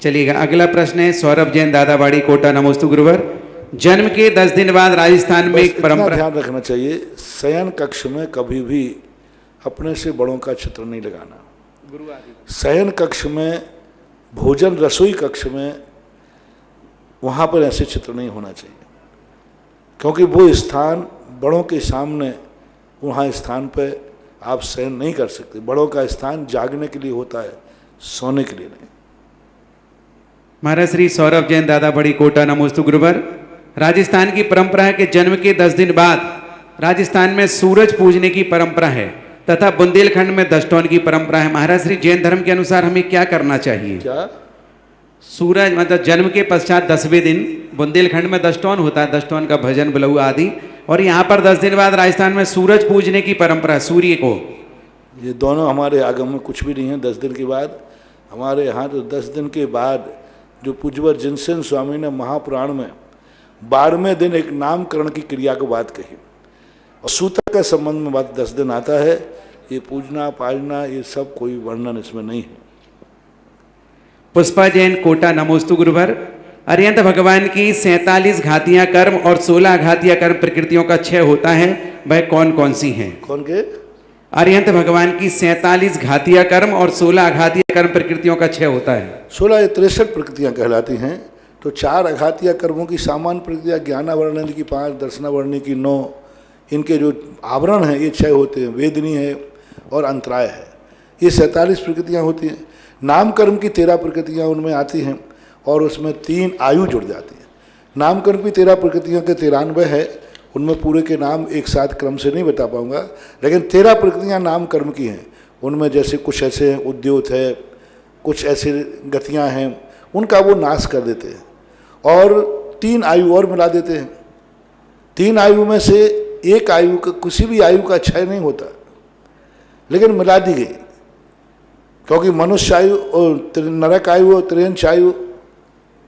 चलिएगा, अगला प्रश्न है सौरभ जैन, दादाबाड़ी, कोटा, नमोस्तु गुरुवर। जन्म के 10 दिन बाद राजस्थान में एक परंपरा, ध्यान रखना चाहिए, शयन कक्ष में कभी भी अपने से बड़ों का चित्र नहीं लगाना। शयन कक्ष में, भोजन रसोई कक्ष में, वहाँ पर ऐसे चित्र नहीं होना चाहिए, क्योंकि वो स्थान बड़ों के सामने, वहाँ स्थान पे आप शयन नहीं कर सकते। बड़ों का स्थान जागने के लिए होता है, सोने के लिए नहीं। महाराज श्री सौरभ जैन दादा बड़ी कोटा नमोस्तु गुरुवर। राजस्थान की परंपरा है कि जन्म के 10 दिन बाद राजस्थान में सूरज पूजने की परंपरा है तथा बुंदेलखंड में दष्टोन की परंपरा है। महाराज श्री जैन धर्म के अनुसार हमें क्या करना चाहिए? क्या सूरज मतलब जन्म के पश्चात 10वें दिन बुंदेलखंड में दष्टोन होता है, दष्टोन का भजन बलऊ आदि, और यहाँ पर 10 दिन बाद राजस्थान में सूरज पूजने की परंपरा है, सूर्य को। ये दोनों हमारे आगम में कुछ भी नहीं है। 10 दिन के बाद हमारे यहाँ तो 10 दिन के बाद जो पूज्यवर जिनसेन स्वामी ने महापुराण में 12वें दिन एक नामकरण की क्रिया को बात कही और सूतक का संबंध में बात 10 दिन आता है। ये पूजना पाजना ये सब कोई वर्णन इसमें नहीं है। पुष्पा जैन कोटा नमोस्तु गुरुवर। अरिहंत भगवान की 47 घातियां कर्म और 16 घातियां कर्म प्रकृतियों का क्षय होता है, वह कौन कौन सी हैं? कौन के? अरिहंत भगवान की 47 घातियां कर्म और 16 घातियां कर्म प्रकृतियों का क्षय होता है। 16 ये 63 प्रकृतियाँ कहलाती हैं। तो 4 अघातिया कर्मों की सामान्य प्रकृतियाँ ज्ञानावरण की 5, दर्शनावरण की 9, इनके जो आवरण हैं ये 6 होते हैं। वेदनी है और अंतराय है, ये 47 प्रकृतियाँ होती हैं। नामकर्म की 13 प्रकृतियाँ उनमें आती हैं और उसमें 3 आयु जुड़ जाती हैं। नामकर्म की 13 प्रकृतियों के 93 है, उनमें पूरे के नाम एक साथ क्रम से नहीं बता पाऊंगा, लेकिन 13 प्रकृतियाँ नाम कर्म की हैं। उनमें जैसे कुछ ऐसे उद्योत है, कुछ ऐसी गतियाँ हैं, उनका वो नाश कर देते हैं और 3 आयु और मिला देते हैं। 3 आयु में से एक आयु का, किसी भी आयु का क्षय नहीं होता, लेकिन मिला दी गई, क्योंकि मनुष्य आयु और नरक आयु और त्रियंश आयु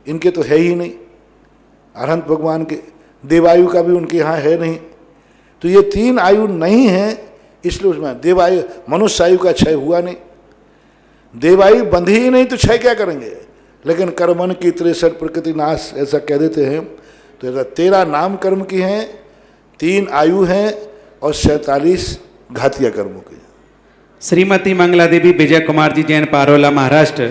इनके तो है ही नहीं, अरहंत भगवान के। देवायु का भी उनके यहाँ है नहीं, तो ये 3 आयु नहीं है, इसलिए उसमें देवायु मनुष्य आयु का क्षय हुआ नहीं। देवायु बंधी ही नहीं तो क्षय क्या करेंगे? लेकिन कर्मन की 63 प्रकृति नाश ऐसा कह देते हैं। तो ऐसा 13 नाम कर्म की हैं, 3 आयु हैं और 47 घातिया कर्मों की। श्रीमती मंगला देवी विजय कुमार जी जैन पारोला महाराष्ट्र।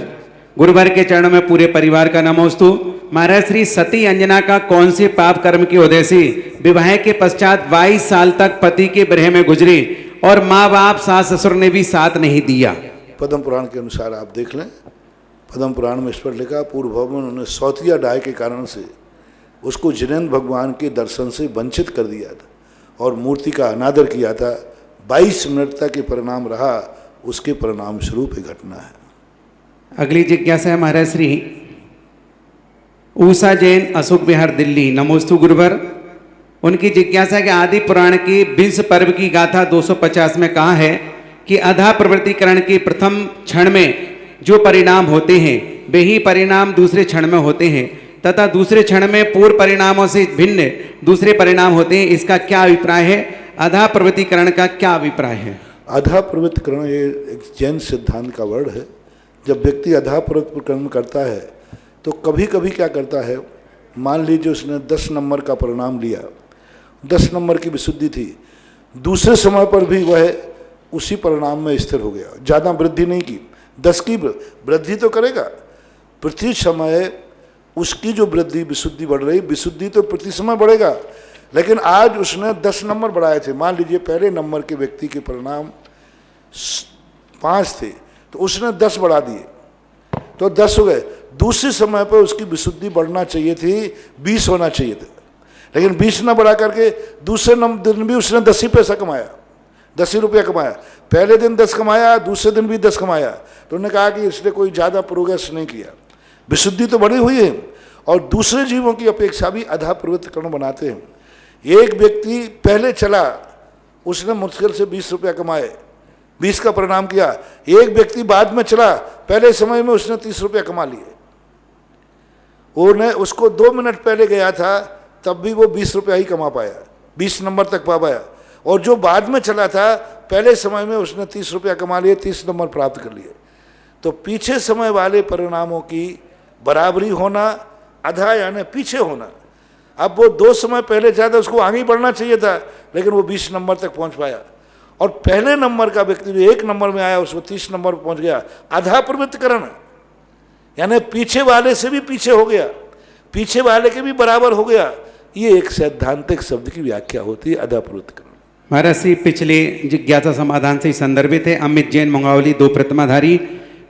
गुरुवर के चरणों में पूरे परिवार का नमोस्तु। महाराज श्री सती अंजना का कौन से पाप कर्म की वजह से विवाह के पश्चात 22 साल तक पति के गृह में गुजरी और माँ बाप सास ससुर ने भी साथ नहीं दिया? पद्म पुराण के अनुसार आप देख लें, पद्म पुराण में इस पर लिखा, पूर्व भाव में उन्होंने सौतिया डाय के कारण से उसको जिनेन्द्र भगवान के दर्शन से वंचित कर दिया था और मूर्ति का अनादर किया था। 22 मिनट तक के परिणाम रहा, उसके परिणाम स्वरूप ये घटना है। अगली जिज्ञासा है महाराज श्री ऊषा जैन अशोक विहार दिल्ली नमोस्तु गुरुवर। उनकी जिज्ञासा के आदि पुराण की 20 पर्व की गाथा 250 में कहा है कि अधा प्रवृत्तिकरण के प्रथम क्षण में जो परिणाम होते हैं वे ही परिणाम दूसरे क्षण में होते हैं तथा दूसरे क्षण में पूर्व परिणामों से भिन्न दूसरे परिणाम होते हैं। इसका क्या अभिप्राय है? अधा प्रवृत्तिकरण का क्या अभिप्राय है? अधा प्रवृत्तिकरण ये एक जैन सिद्धांत का वर्ड है। जब व्यक्ति अधा प्रवृत्तिकरण करता है तो कभी कभी क्या करता है, मान लीजिए उसने 10 नंबर का परिणाम लिया, 10 नंबर की विशुद्धि थी, दूसरे समय पर भी वह उसी परिणाम में स्थिर हो गया, ज़्यादा वृद्धि नहीं की। 10 की वृद्धि तो करेगा, प्रति समय उसकी जो वृद्धि विशुद्धि बढ़ रही, विशुद्धि तो प्रति समय बढ़ेगा, लेकिन आज उसने 10 नंबर बढ़ाए थे। मान लीजिए पहले नंबर के व्यक्ति के परिणाम 5 थे तो उसने 10 बढ़ा दिए तो 10 हो गए। दूसरे समय पर उसकी विशुद्धि बढ़ना चाहिए थी, 20 होना चाहिए था, लेकिन 20 न बढ़ा करके दूसरे दिन भी उसने 10 ही पैसा कमाया, 10 ही रुपया कमाया। पहले दिन 10 कमाया, दूसरे दिन भी 10 कमाया, तो उन्होंने कहा कि इसने कोई ज़्यादा प्रोग्रेस नहीं किया। विशुद्धि तो बढ़ी हुई है और दूसरे जीवों की अपेक्षा भी अधा प्रवृत्तिकरण बनाते हैं। एक व्यक्ति पहले चला, उसने मुश्किल से 20 रुपया कमाए, 20 का परिणाम किया। एक व्यक्ति बाद में चला, पहले समय में उसने 30 रुपया कमा लिए। उन्हें उसको 2 मिनट पहले गया था तब भी वो 20 रुपया ही कमा पाया, 20 नंबर तक पा पाया। और जो बाद में चला था पहले समय में उसने 30 रुपया कमा लिए, 30 नंबर प्राप्त कर लिए। तो पीछे समय वाले परिणामों की बराबरी होना, आधा यानी पीछे होना। अब वो 2 समय पहले ज़्यादा, उसको आगे बढ़ना चाहिए था, लेकिन वो 20 नंबर तक पहुंच पाया। और पहले नंबर का व्यक्ति जो 1 नंबर में आया उसको 30 नंबर पर पहुंच गया। आधा प्रवृत्तिकरण यानी पीछे वाले से भी पीछे हो गया, पीछे वाले के भी बराबर हो गया। ये एक सैद्धांतिक शब्द की व्याख्या होती है अधा प्रवृत्तिकरण। महाराज श्री पिछले जिज्ञासा समाधान से संदर्भित है अमित जैन मंगावली 2 प्रतिमाधारी।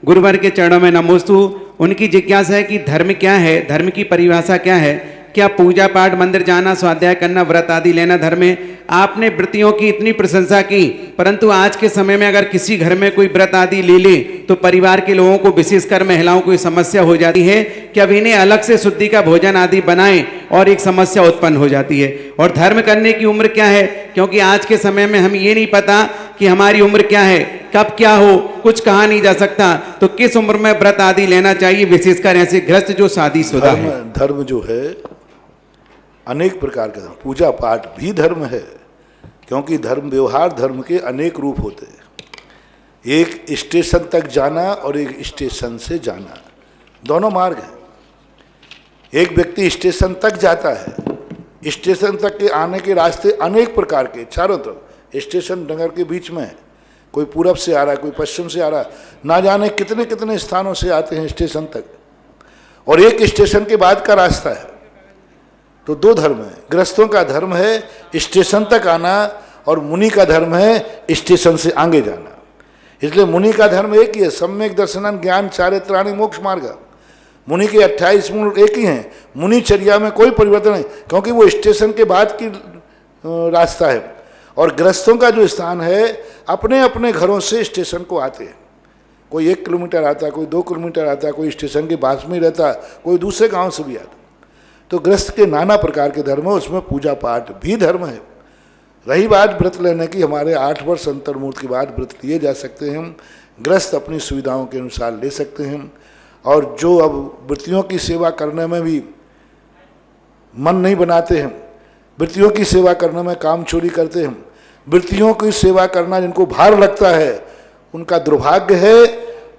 गुरुवर के चरणों में नमोस्तु। उनकी जिज्ञासा है कि धर्म क्या है, धर्म की परिभाषा क्या है, क्या पूजा पाठ, मंदिर जाना, स्वाध्याय करना, व्रत आदि लेना धर्म है? आपने व्रतियों की इतनी प्रशंसा की, परंतु आज के समय में अगर किसी घर में कोई व्रत आदि ले ले तो परिवार के लोगों को, विशेषकर महिलाओं को समस्या हो जाती है कि अब इन्हें अलग से शुद्धि का भोजन आदि बनाएं और एक समस्या उत्पन्न हो जाती है। और धर्म करने की उम्र क्या है, क्योंकि आज के समय में हम ये नहीं पता कि हमारी उम्र क्या है, कब क्या हो, कुछ कहा नहीं जा सकता। तो किस उम्र में व्रत आदि लेना चाहिए, विशेषकर ऐसे गृहस्थ जो शादीशुदा है? धर्म जो है अनेक प्रकार का, पूजा पाठ भी धर्म है, क्योंकि धर्म, व्यवहार धर्म के अनेक रूप होते हैं। एक स्टेशन तक जाना और एक स्टेशन से जाना, दोनों मार्ग हैं। एक व्यक्ति स्टेशन तक जाता है, स्टेशन तक के आने के रास्ते अनेक प्रकार के, चारों तरफ स्टेशन नगर के बीच में है, कोई पूरब से आ रहा है, कोई पश्चिम से आ रहा है, ना जाने कितने कितने स्थानों से आते हैं स्टेशन तक, और एक स्टेशन के बाद का रास्ता है। तो दो धर्म है। गृहस्थों का धर्म है स्टेशन तक आना और मुनि का धर्म है स्टेशन से आगे जाना। इसलिए मुनि का धर्म एक ही है, सम्यक दर्शनम ज्ञान चारित्राणि मोक्ष मार्ग। मुनि के 28 मूल एक ही हैं, मुनिचर्या में कोई परिवर्तन नहीं, क्योंकि वो स्टेशन के बाद की रास्ता है। और गृहस्थों का जो स्थान है, अपने अपने घरों से स्टेशन को आते हैं। कोई 1 किलोमीटर आता है, कोई 2 किलोमीटर आता है, कोई स्टेशन के पास में ही रहता है, कोई दूसरे गांव से भी आता है। तो गृहस्थ के नाना प्रकार के धर्म है, उसमें पूजा पाठ भी धर्म है। रही बात व्रत लेने की, हमारे 8 वर्ष अंतर्मुहूर्त के बाद व्रत लिए जा सकते हैं, गृहस्थ अपनी सुविधाओं के अनुसार ले सकते हैं। और जो अब व्रतियों की सेवा करने में भी मन नहीं बनाते हैं, व्रतियों की सेवा करने में काम चोरी करते हैं, व्रतियों की सेवा करना जिनको भार लगता है, उनका दुर्भाग्य है।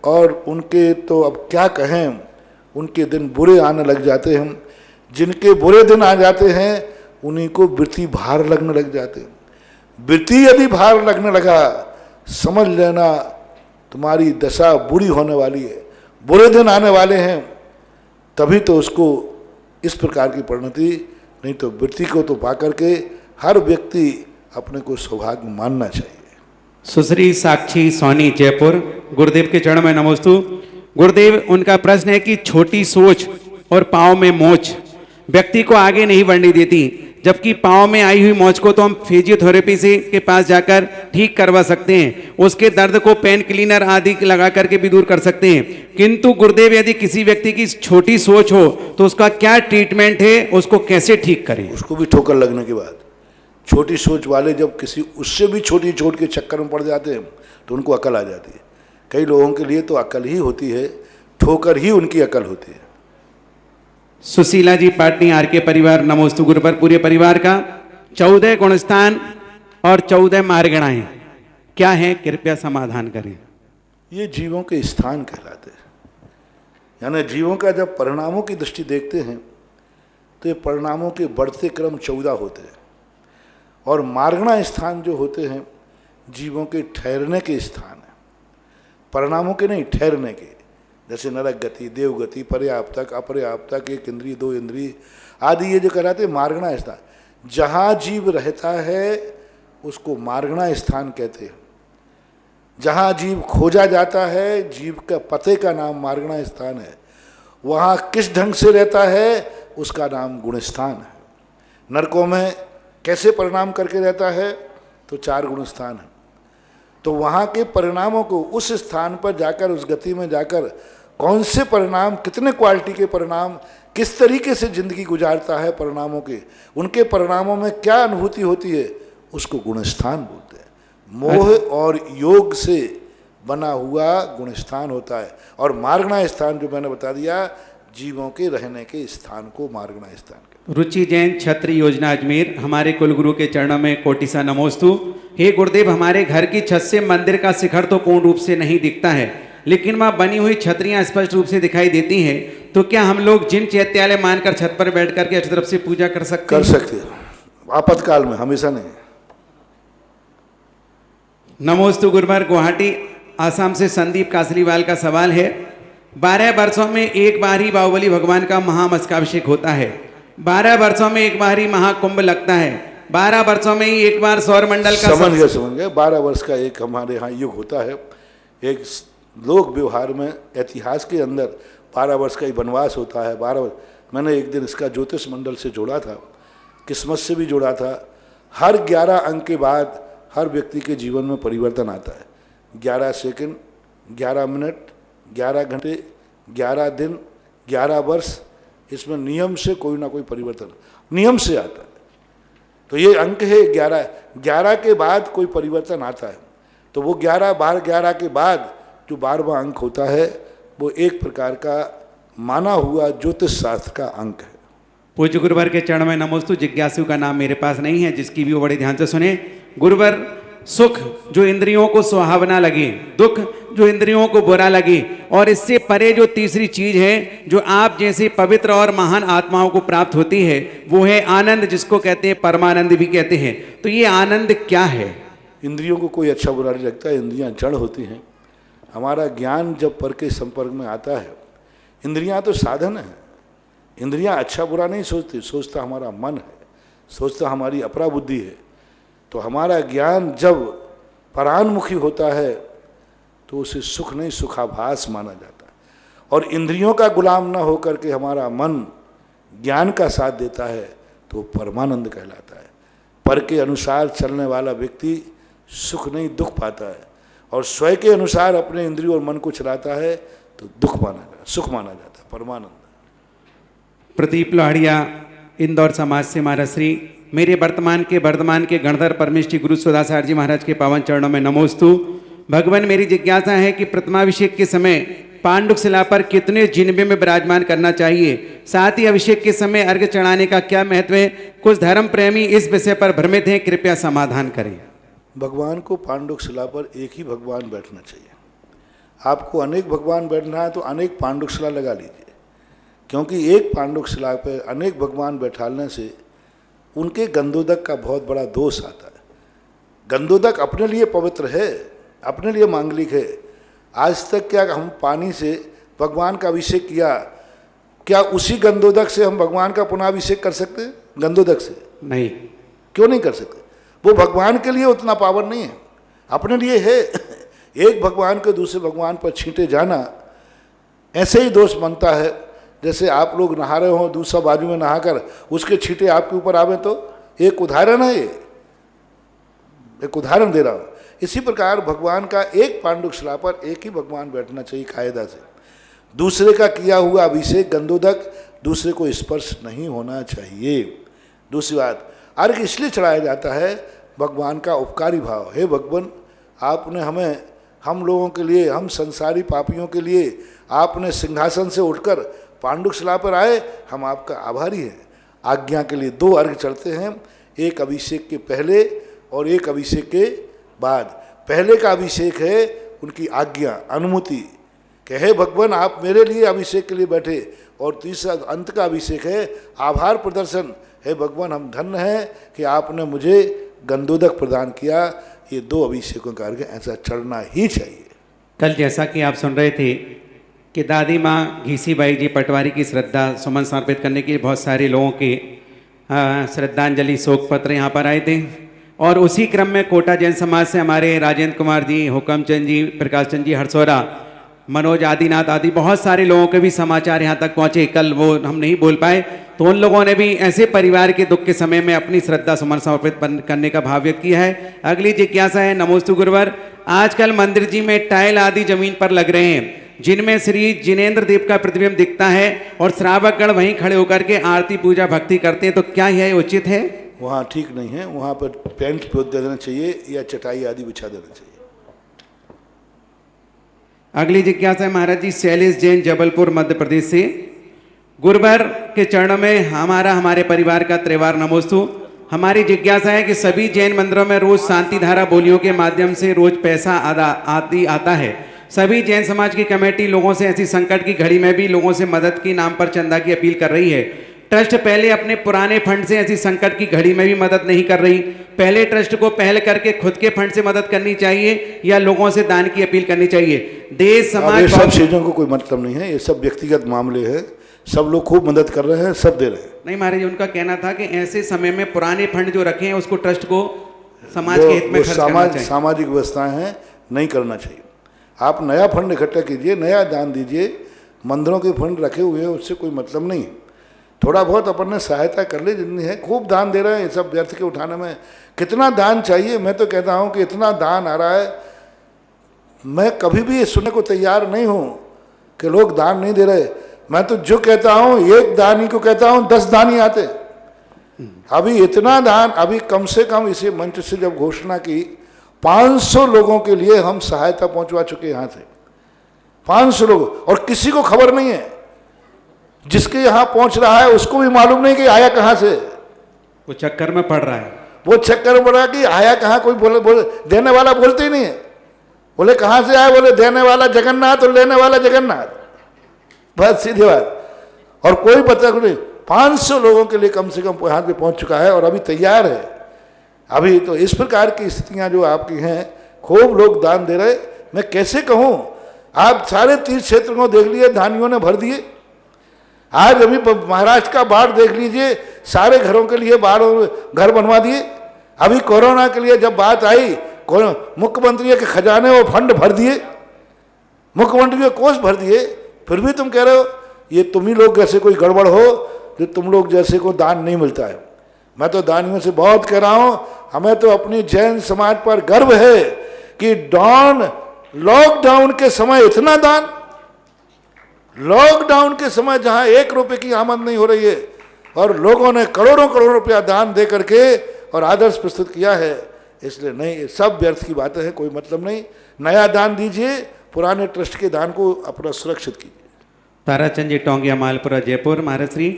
और उनके तो अब क्या कहें, उनके दिन बुरे आने लग जाते हैं। जिनके बुरे दिन आ जाते हैं उन्हीं को वृत्ति भार लगने लग जाते हैं। वृत्ति यदि भार लगने लगा, समझ लेना तुम्हारी दशा बुरी होने वाली है, बुरे दिन आने वाले हैं। तभी तो उसको इस प्रकार की परिणति, नहीं तो वृत्ति को तो पाकर के हर व्यक्ति अपने को सौभाग्य मानना चाहिए। सुश्री साक्षी सोनी, जयपुर। गुरुदेव के चरण में नमोस्तु। गुरुदेव, उनका प्रश्न है कि छोटी सोच और पाँव में मोच व्यक्ति को आगे नहीं बढ़ने देती, जबकि पाँव में आई हुई मोच को तो हम फिजियोथेरेपी से के पास जाकर ठीक करवा सकते हैं, उसके दर्द को पेन क्लीनर आदि लगा करके भी दूर कर सकते हैं। किंतु गुरुदेव, यदि किसी व्यक्ति की छोटी सोच हो तो उसका क्या ट्रीटमेंट है, उसको कैसे ठीक करें? उसको भी ठोकर लगने के बाद, छोटी सोच वाले जब किसी उससे भी छोटी चोट के चक्कर में पड़ जाते हैं तो उनको अकल आ जाती है। कई लोगों के लिए तो अकल ही होती है, ठोकर ही उनकी अकल होती है। सुशीला जी, पाटनी, आर के परिवार, नमोस्तु गुरुवर। पूरे परिवार का 14 गुणस्थान और 14 मार्गणाएं क्या हैं, कृपया समाधान करें। ये जीवों के स्थान कहलाते हैं। यानी जीवों का जब परिणामों की दृष्टि देखते हैं तो ये परिणामों के बढ़ते क्रम 14 होते हैं। और मार्गणा स्थान जो होते हैं जीवों के ठहरने के स्थान है, परिणामों के नहीं, ठहरने के। जैसे नरक गति, देव गति, पर्याप्तक, अपर्याप्तक, 1 इंद्रिय 2 इंद्रिय आदि, ये जो कहलाते हैं मार्गणा स्थान। जहाँ जीव रहता है उसको मार्गणा स्थान कहते हैं। जहाँ जीव खोजा जाता है, जीव का पते का नाम मार्गणा स्थान है। वहाँ किस ढंग से रहता है उसका नाम गुणस्थान है। नरकों में कैसे परिणाम करके रहता है तो 4 गुणस्थान है। तो वहाँ के परिणामों को उस स्थान पर जाकर, उस गति में जाकर, कौन से परिणाम, कितने क्वालिटी के परिणाम, किस तरीके से जिंदगी गुजारता है परिणामों के, उनके परिणामों में क्या अनुभूति होती है, उसको गुणस्थान बोलते हैं। मोह और योग से बना हुआ गुणस्थान होता है। और मार्गणा स्थान जो मैंने बता दिया, जीवों के रहने के स्थान को मार्गणा स्थान। रुचि जैन, छत्र योजना, अजमेर। हमारे कुलगुरु के चरणों में कोटिसा नमोस्तु। हे गुरुदेव, हमारे घर की छत से मंदिर का शिखर तो पूर्ण रूप से नहीं दिखता है, लेकिन वहाँ बनी हुई छतरियाँ स्पष्ट रूप से दिखाई देती हैं। तो क्या हम लोग जिन चैत्यालय मानकर छत पर बैठ करके अच्छी तरफ से पूजा कर सकते हैं? कर सकते हैं, आपातकाल में, हमेशा नहीं। नमोस्तु गुरुवर। गुवाहाटी, आसाम से संदीप कासलीवाल का सवाल है, 12 वर्षों में एक बार ही बाहुबली भगवान का महामस्तकाभिषेक होता है, 12 वर्षों में एक बार ही महाकुंभ लगता है, 12 वर्षों में ही एक बार सौर मंडल का समझ गए। 12 वर्ष का एक हमारे यहाँ युग होता है। एक लोक व्यवहार में, इतिहास के अंदर 12 वर्ष का ही वनवास होता है, 12 वर्ष। मैंने एक दिन इसका ज्योतिष मंडल से जोड़ा था, किस्मत से भी जोड़ा था। हर 11 अंक के बाद हर व्यक्ति के जीवन में परिवर्तन आता है। 11 सेकंड, 11 मिनट, 11 घंटे, 11 दिन, 11 वर्ष, इसमें नियम से कोई ना कोई परिवर्तन नियम से आता है। तो ये अंक है 11। 11 के बाद कोई परिवर्तन आता है, तो वो 11 बार 11 के बाद जो 12वां अंक होता है वो एक प्रकार का माना हुआ ज्योतिष शास्त्र का अंक है। पूज्य गुरुवर के चरण में नमोस्तु। जिज्ञासु का नाम मेरे पास नहीं है, जिसकी भी वो बड़े ध्यान से सुने। गुरुवर, सुख जो इंद्रियों को सुहावना लगे, दुख जो इंद्रियों को बुरा लगे, और इससे परे जो तीसरी चीज है जो आप जैसे पवित्र और महान आत्माओं को प्राप्त होती है, वो है आनंद, जिसको कहते हैं परमानंद भी कहते हैं। तो ये आनंद क्या है? इंद्रियों को कोई अच्छा बुरा नहीं लगता, इंद्रियां जड़ होती हैं। हमारा ज्ञान जब पर के संपर्क में आता है, इंद्रियां तो साधन है। इंद्रियां अच्छा बुरा नहीं सोचती, सोचता हमारा मन है, सोचता हमारी अपरा बुद्धि है। तो हमारा ज्ञान जब परान्मुखी होता है तो उसे सुख नहीं सुखाभास माना जाता है। और इंद्रियों का गुलाम न होकर के हमारा मन ज्ञान का साथ देता है तो परमानंद कहलाता है। पर के अनुसार चलने वाला व्यक्ति सुख नहीं दुख पाता है, और स्वयं के अनुसार अपने इंद्रियों और मन को चलाता है तो सुख माना जाता है, परमानंद। प्रदीप लोहड़िया, इंदौर समाज से महाराज श्री। मेरे वर्तमान के गणधर परमेष्ठी गुरु सुधासागर जी महाराज के पावन चरणों में नमोस्तु। भगवान, मेरी जिज्ञासा है कि प्रतिमाभिषेक के समय पांडुक शिला पर कितने जिन्बे में विराजमान करना चाहिए, साथ ही अभिषेक के समय अर्घ्य चढ़ाने का क्या महत्व है? कुछ धर्म प्रेमी इस विषय पर भ्रमित हैं, कृपया समाधान करें। भगवान को पांडुक शिला पर एक ही भगवान बैठना चाहिए। आपको अनेक भगवान बैठना है तो अनेक पांडुक शिला लगा लीजिए, क्योंकि एक पांडुक शिला पर अनेक भगवान बैठाने से उनके गंधोदक का बहुत बड़ा दोष आता है। गंधोदक अपने लिए पवित्र है, अपने लिए मांगलिक है। आज तक क्या हम पानी से भगवान का अभिषेक किया, क्या उसी गंधोदक से हम भगवान का पुनः अभिषेक कर सकते हैं? गंधोदक से नहीं। क्यों नहीं कर सकते? वो भगवान के लिए उतना पावर नहीं है, अपने लिए है। एक भगवान को दूसरे भगवान पर छींटे जाना ऐसे ही दोष बनता है जैसे आप लोग नहा रहे हो, दूसरा बाजू में नहाकर उसके छींटे आपके ऊपर आवे। तो एक उदाहरण है, ये एक उदाहरण दे रहा हूँ। इसी प्रकार भगवान का एक पांडुक शिला पर एक ही भगवान बैठना चाहिए कायदा से। दूसरे का किया हुआ अभिषेक गंधोदक दूसरे को स्पर्श नहीं होना चाहिए। दूसरी बात, अर्घ्य इसलिए चढ़ाया जाता है भगवान का उपकारी भाव। हे भगवान, आपने हमें, हम लोगों के लिए, हम संसारी पापियों के लिए आपने सिंहासन से उठकर पांडुक शिला पर आए, हम आपका आभारी हैं। आज्ञा के लिए 2 अर्घ्य चढ़ते हैं, एक अभिषेक के पहले और एक अभिषेक के बाद। पहले का अभिषेक है उनकी आज्ञा, अनुमति कि हे भगवान आप मेरे लिए अभिषेक के लिए बैठे, और तीसरा अंत का अभिषेक है आभार प्रदर्शन। हे भगवान, हम धन्य हैं कि आपने मुझे गंधोदक प्रदान किया। ये 2 अभिषेकों का अर्घ्य ऐसा चढ़ना ही चाहिए। कल जैसा कि आप सुन रहे थे कि दादी माँ घीसी बाई जी पटवारी की श्रद्धा सुमन समर्पित करने के लिए बहुत सारे लोगों के श्रद्धांजलि शोक पत्र यहाँ पर आए थे, और उसी क्रम में कोटा जैन समाज से हमारे राजेंद्र कुमार जी, हुकमचंद जी, प्रकाश चंद जी हरसोरा, मनोज आदिनाथ आदि बहुत सारे लोगों के भी समाचार यहाँ तक पहुँचे। कल वो हम नहीं बोल पाए, तो उन लोगों ने भी ऐसे परिवार के दुख के समय में अपनी श्रद्धा सुमन समर्पित करने का भाव व्यक्त किया है। अगली जिज्ञासा है नमोस्तु गुरुवर। आजकल मंदिर जी में टाइल आदि जमीन पर लग रहे हैं जिनमें श्री जिनेंद्र देव का प्रतिबिंब दिखता है, और श्रावकगण वहीं खड़े होकर के आरती पूजा भक्ति करते हैं, तो क्या यह उचित है? वहाँ ठीक नहीं है, वहाँ पर पेंट पोत देना चाहिए या चटाई आदि बिछा देना चाहिए। अगली जिज्ञासा है महाराज जी शैलेश जैन, जबलपुर मध्य प्रदेश से। गुरुवर के चरणों में हमारे परिवार का त्रिवार नमोस्तु। हमारी जिज्ञासा है कि सभी जैन मंदिरों में रोज शांति धारा बोलियों के माध्यम से रोज पैसा आता है। सभी जैन समाज की कमेटी लोगों से ऐसी संकट की घड़ी में भी लोगों से मदद की नाम पर चंदा की अपील कर रही है। ट्रस्ट पहले अपने पुराने फंड से ऐसी संकट की घड़ी में भी मदद नहीं कर रही। पहले ट्रस्ट को पहल करके खुद के फंड से मदद करनी चाहिए या लोगों से दान की अपील करनी चाहिए? देश समाज, ये सब चीजों को कोई मतलब नहीं है, ये सब व्यक्तिगत मामले हैं। सब लोग खूब मदद कर रहे हैं, सब दे रहे हैं। नहीं महाराज, उनका कहना था कि ऐसे समय में पुराने फंड जो रखे हैं उसको ट्रस्ट को समाज के हित में खर्च करना चाहिए। सामाजिक व्यवस्थाएं हैं, नहीं करना चाहिए। आप नया फंड इकट्ठा कीजिए, नया दान दीजिए, मंदिरों के फंड रखे हुए हैं, उससे कोई मतलब नहीं। थोड़ा बहुत अपन ने सहायता कर ली जितनी है। खूब दान दे रहे हैं, ये सब व्यर्थ के उठाने में कितना दान चाहिए। मैं तो कहता हूँ कि इतना दान आ रहा है, मैं कभी भी ये सुनने को तैयार नहीं हूँ कि लोग दान नहीं दे रहे। मैं तो जो कहता हूँ, एक दानी को कहता हूँ 10 दानी आते। अभी इतना दान, अभी कम से कम इसी मंच से जब घोषणा की 500 लोगों के लिए हम सहायता पहुंचवा चुके यहाँ से, 500 लोग, और किसी को खबर नहीं है। जिसके यहाँ पहुंच रहा है उसको भी मालूम नहीं कि आया कहाँ से। वो चक्कर में पड़ रहा है, वो चक्कर में पड़ रहा कि आया कहाँ, कोई बोले देने वाला बोलते ही नहीं है। बोले कहाँ से आया, बोले देने वाला जगन्नाथ और लेने वाला जगन्नाथ, बहुत सीधी बात। और कोई पता नहीं, 500 लोगों के लिए कम से कम यहाँ पे पहुँच चुका है और अभी तैयार है। अभी तो इस प्रकार की स्थितियाँ जो आपकी हैं, खूब लोग दान दे रहे। मैं कैसे कहूँ, आप सारे तीर्थ क्षेत्र को देख लिए, दानियों ने भर दिए। आज अभी महाराष्ट्र का बाढ़ देख लीजिए, सारे घरों के लिए बाढ़ घर बनवा दिए। अभी कोरोना के लिए जब बात आई, मुख्यमंत्री के खजाने वो फंड भर दिए, मुख्यमंत्री के कोष भर दिए। फिर भी तुम कह रहे हो ये तुम ही लोग जैसे कोई गड़बड़ हो, जो तुम लोग जैसे को दान नहीं मिलता है। मैं तो दानियों से बहुत कह रहा हूं, हमें तो अपनी जैन समाज पर गर्व है कि लॉकडाउन के समय इतना दान, लॉकडाउन के समय जहां 1 रुपए की आमद नहीं हो रही है और लोगों ने करोड़ों करोड़ रुपया दान दे करके और आदर्श प्रस्तुत किया है। इसलिए नहीं, ये सब व्यर्थ की बातें हैं, कोई मतलब नहीं। नया दान दीजिए, पुराने ट्रस्ट के दान को अपना सुरक्षित कीजिए। ताराचंद जी टोंगिया मालपुरा जयपुर। महाराज श्री,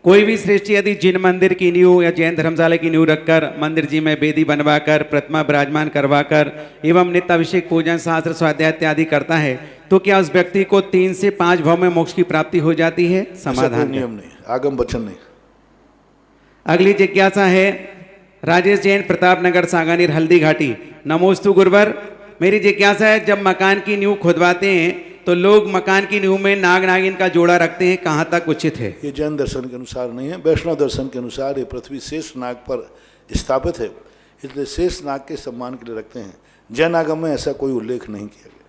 कोई भी श्रेष्ठी यदि जिन मंदिर की नींव या जैन धर्मशाला की नींव रखकर मंदिर जी में वेदी बनवाकर प्रतिमा विराजमान करवाकर एवं नित्य अभिषेक पूजन शास्त्र स्वाध्याय इत्यादि करता है, तो क्या उस व्यक्ति को 3 से 5 भाव में मोक्ष की प्राप्ति हो जाती है? समाधान नियम नहीं, आगम वचन नहीं। अगली जिज्ञासा है राजेश जैन, प्रताप नगर, सांगानेर, हल्दी घाटी। नमोस्तु गुरुवर, मेरी जिज्ञासा है, जब मकान की नींव खुदवाते हैं तो लोग मकान की नींव में नाग नागिन का जोड़ा रखते हैं, कहाँ तक उचित है? ये जैन दर्शन के अनुसार नहीं है, वैष्णव दर्शन के अनुसार ये पृथ्वी शेष नाग पर स्थापित है, इसलिए शेष नाग के सम्मान के लिए रखते हैं। जैन आगम में ऐसा कोई उल्लेख नहीं किया गया।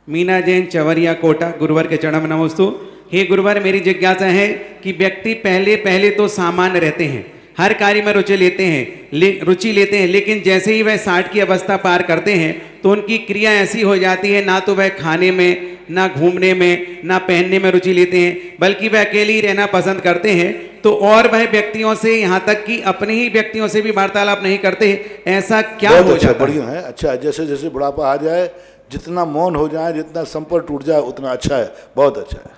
मीना जैन, चवरिया, कोटा। गुरुवर के चरण में नमोस्तु। हे गुरुवर, मेरी जिज्ञासा है कि व्यक्ति पहले तो सामान्य रहते हैं, हर कार्य में रुचि लेते हैं, लेकिन जैसे ही वह 60 की अवस्था पार करते हैं तो उनकी क्रिया ऐसी हो जाती है, ना तो वह खाने में, ना घूमने में, ना पहनने में रुचि लेते हैं, बल्कि वह अकेले ही रहना पसंद करते हैं। तो और वह व्यक्तियों से, यहाँ तक कि अपने ही व्यक्तियों से भी वार्तालाप नहीं करते। ऐसा क्या हो जाता है? बढ़िया है, अच्छा है। जैसे जैसे बुढ़ापा आ जाए, जितना मौन हो जाए, जितना संपर्क टूट जाए, उतना अच्छा है, बहुत अच्छा है।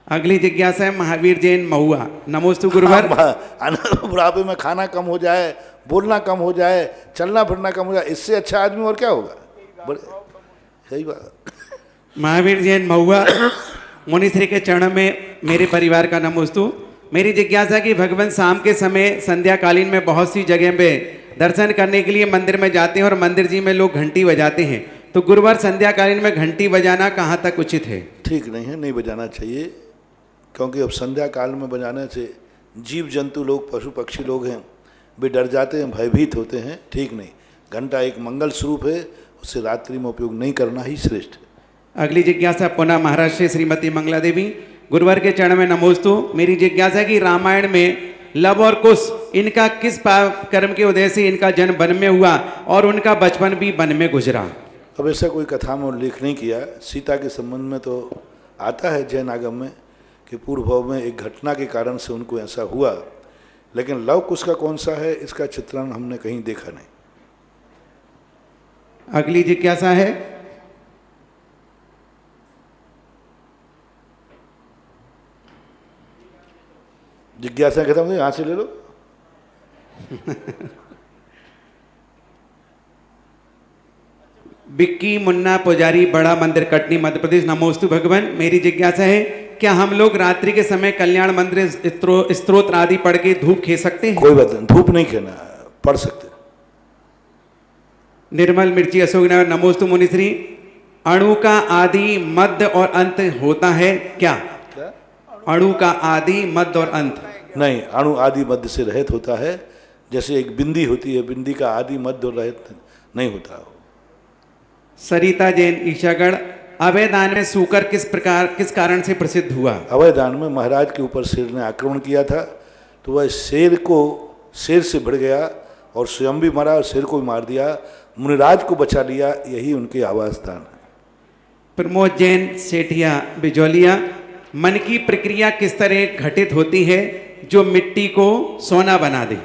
अगली जिज्ञासा है महावीर जैन, महुआ। नमोस्तु गुरुवर। बुढ़ापे में खाना कम हो जाए, बोलना कम हो जाए, चलना फिरना कम हो जाए, इससे अच्छा आदमी और क्या होगा? सही बात। महावीर जैन, महुआ। मुनिश्री के चरण में मेरे परिवार का नमोस्तु। मेरी जिज्ञासा कि भगवान शाम के समय संध्याकालीन में बहुत सी जगह पे दर्शन करने के लिए मंदिर में जाते हैं और मंदिर जी में लोग घंटी बजाते हैं, तो गुरुवार संध्याकालीन में घंटी बजाना कहाँ तक उचित है? ठीक नहीं है, नहीं बजाना चाहिए, क्योंकि अब संध्या काल में बजाने से जीव जंतु लोग, पशु पक्षी लोग हैं, वे डर जाते हैं, भयभीत होते हैं। ठीक नहीं, घंटा एक मंगल स्वरूप है, उससे रात्रि में उपयोग नहीं करना ही श्रेष्ठ है। अगली जिज्ञासा पुनः महाराष्ट्र से श्रीमती मंगला देवी। गुरुवार के चरण में नमोस्तु। मेरी जिज्ञासा है कि रामायण में लव और कुश, इनका किस पाप कर्म के उदय से इनका जन्म वन में हुआ और उनका बचपन भी वन में गुजरा? अब ऐसा कोई कथा में उल्लेख नहीं किया। सीता के संबंध में तो आता है जैन आगम में कि पूर्व भाव में एक घटना के कारण से उनको ऐसा हुआ, लेकिन लव कुश का कौन सा है, इसका चित्रण हमने कहीं देखा नहीं। अगली जिज्ञासा है जिज्ञासा खत्म हुई, यहाँ से ले लो। बिक्की मुन्ना पुजारी, बड़ा मंदिर, कटनी, मध्य प्रदेश। नमोस्तु भगवान, मेरी जिज्ञासा है क्या हम लोग रात्रि के समय कल्याण मंत्र स्तोत्र आदि पढ़ के धूप खे सकते हैं? कोई बात नहीं, धूप नहीं खेना, पढ़ सकते। निर्मल मिर्ची, अशोकनगर। नमोस्तु मुनिश्री, अणु का आदि मध्य और अंत होता है क्या? अणु का आदि मध्य और अंत नहीं, अणु आदि मध्य से रहित होता है। जैसे एक बिंदी होती है, बिंदी का आदि मध्य और रहित नहीं होता। सरिता जैन, ईशागढ़। अवैधान में सूकर किस कारण से प्रसिद्ध हुआ? अवैधान में महाराज के ऊपर शेर ने आक्रमण किया था, तो वह शेर से भिड़ गया और स्वयं भी मरा और शेर को भी मार दिया, मुनिराज को बचा लिया, यही उनके आवास स्थान है। प्रमोद जैन सेठिया बिजौलिया, मन की प्रक्रिया किस तरह घटित होती है जो मिट्टी को सोना बना दे?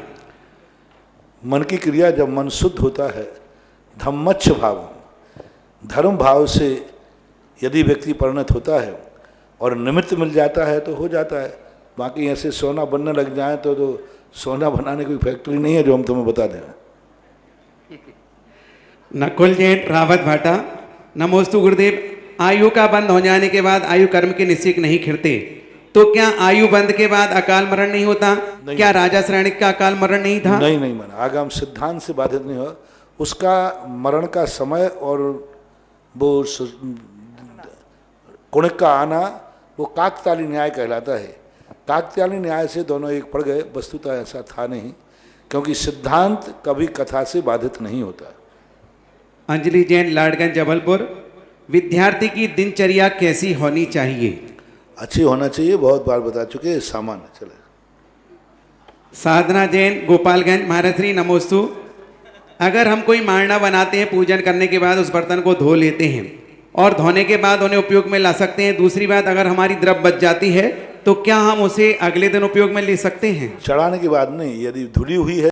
मन की क्रिया जब मन शुद्ध होता है, धम्मच्छ भाव, धर्म भाव से यदि व्यक्ति परिणत होता है और निमित्त मिल जाता है तो हो जाता है। बाकी ऐसे सोना बनने लग जाए तो सोना बनाने की फैक्ट्री नहीं है जो हम तुम्हें बता दें। नकुल जैन रावत भाटा, नमोस्तु गुरुदेव। आयु का बंद हो जाने के बाद आयु कर्म के निश्चित नहीं खिरते, तो क्या आयु बंद के बाद अकाल मरण नहीं होता? क्या राजा श्रेणिक का अकाल मरण नहीं था? नहीं मना, आगम सिद्धांत से बाधित नहीं हो। उसका मरण का समय और वो कुणिक का आना वो काकताली न्याय कहलाता है। काकताली न्याय से दोनों एक पड़ गए, वस्तुतः ऐसा था नहीं, क्योंकि सिद्धांत कभी कथा से बाधित नहीं होता। अंजलि जैन लाडगंज जबलपुर, विद्यार्थी की दिनचर्या कैसी होनी चाहिए? अच्छी होना चाहिए, बहुत बार बता चुके, सामान्य चले। साधना जैन गोपालगंज महाराज श्री नमोस्तु। अगर हम कोई मारना बनाते हैं, पूजन करने के बाद उस बर्तन को धो लेते हैं और धोने के बाद उन्हें उपयोग में ला सकते हैं। दूसरी बात, अगर हमारी द्रव बच जाती है तो क्या हम उसे अगले दिन उपयोग में ले सकते हैं? चढ़ाने के बाद नहीं, यदि धुली हुई है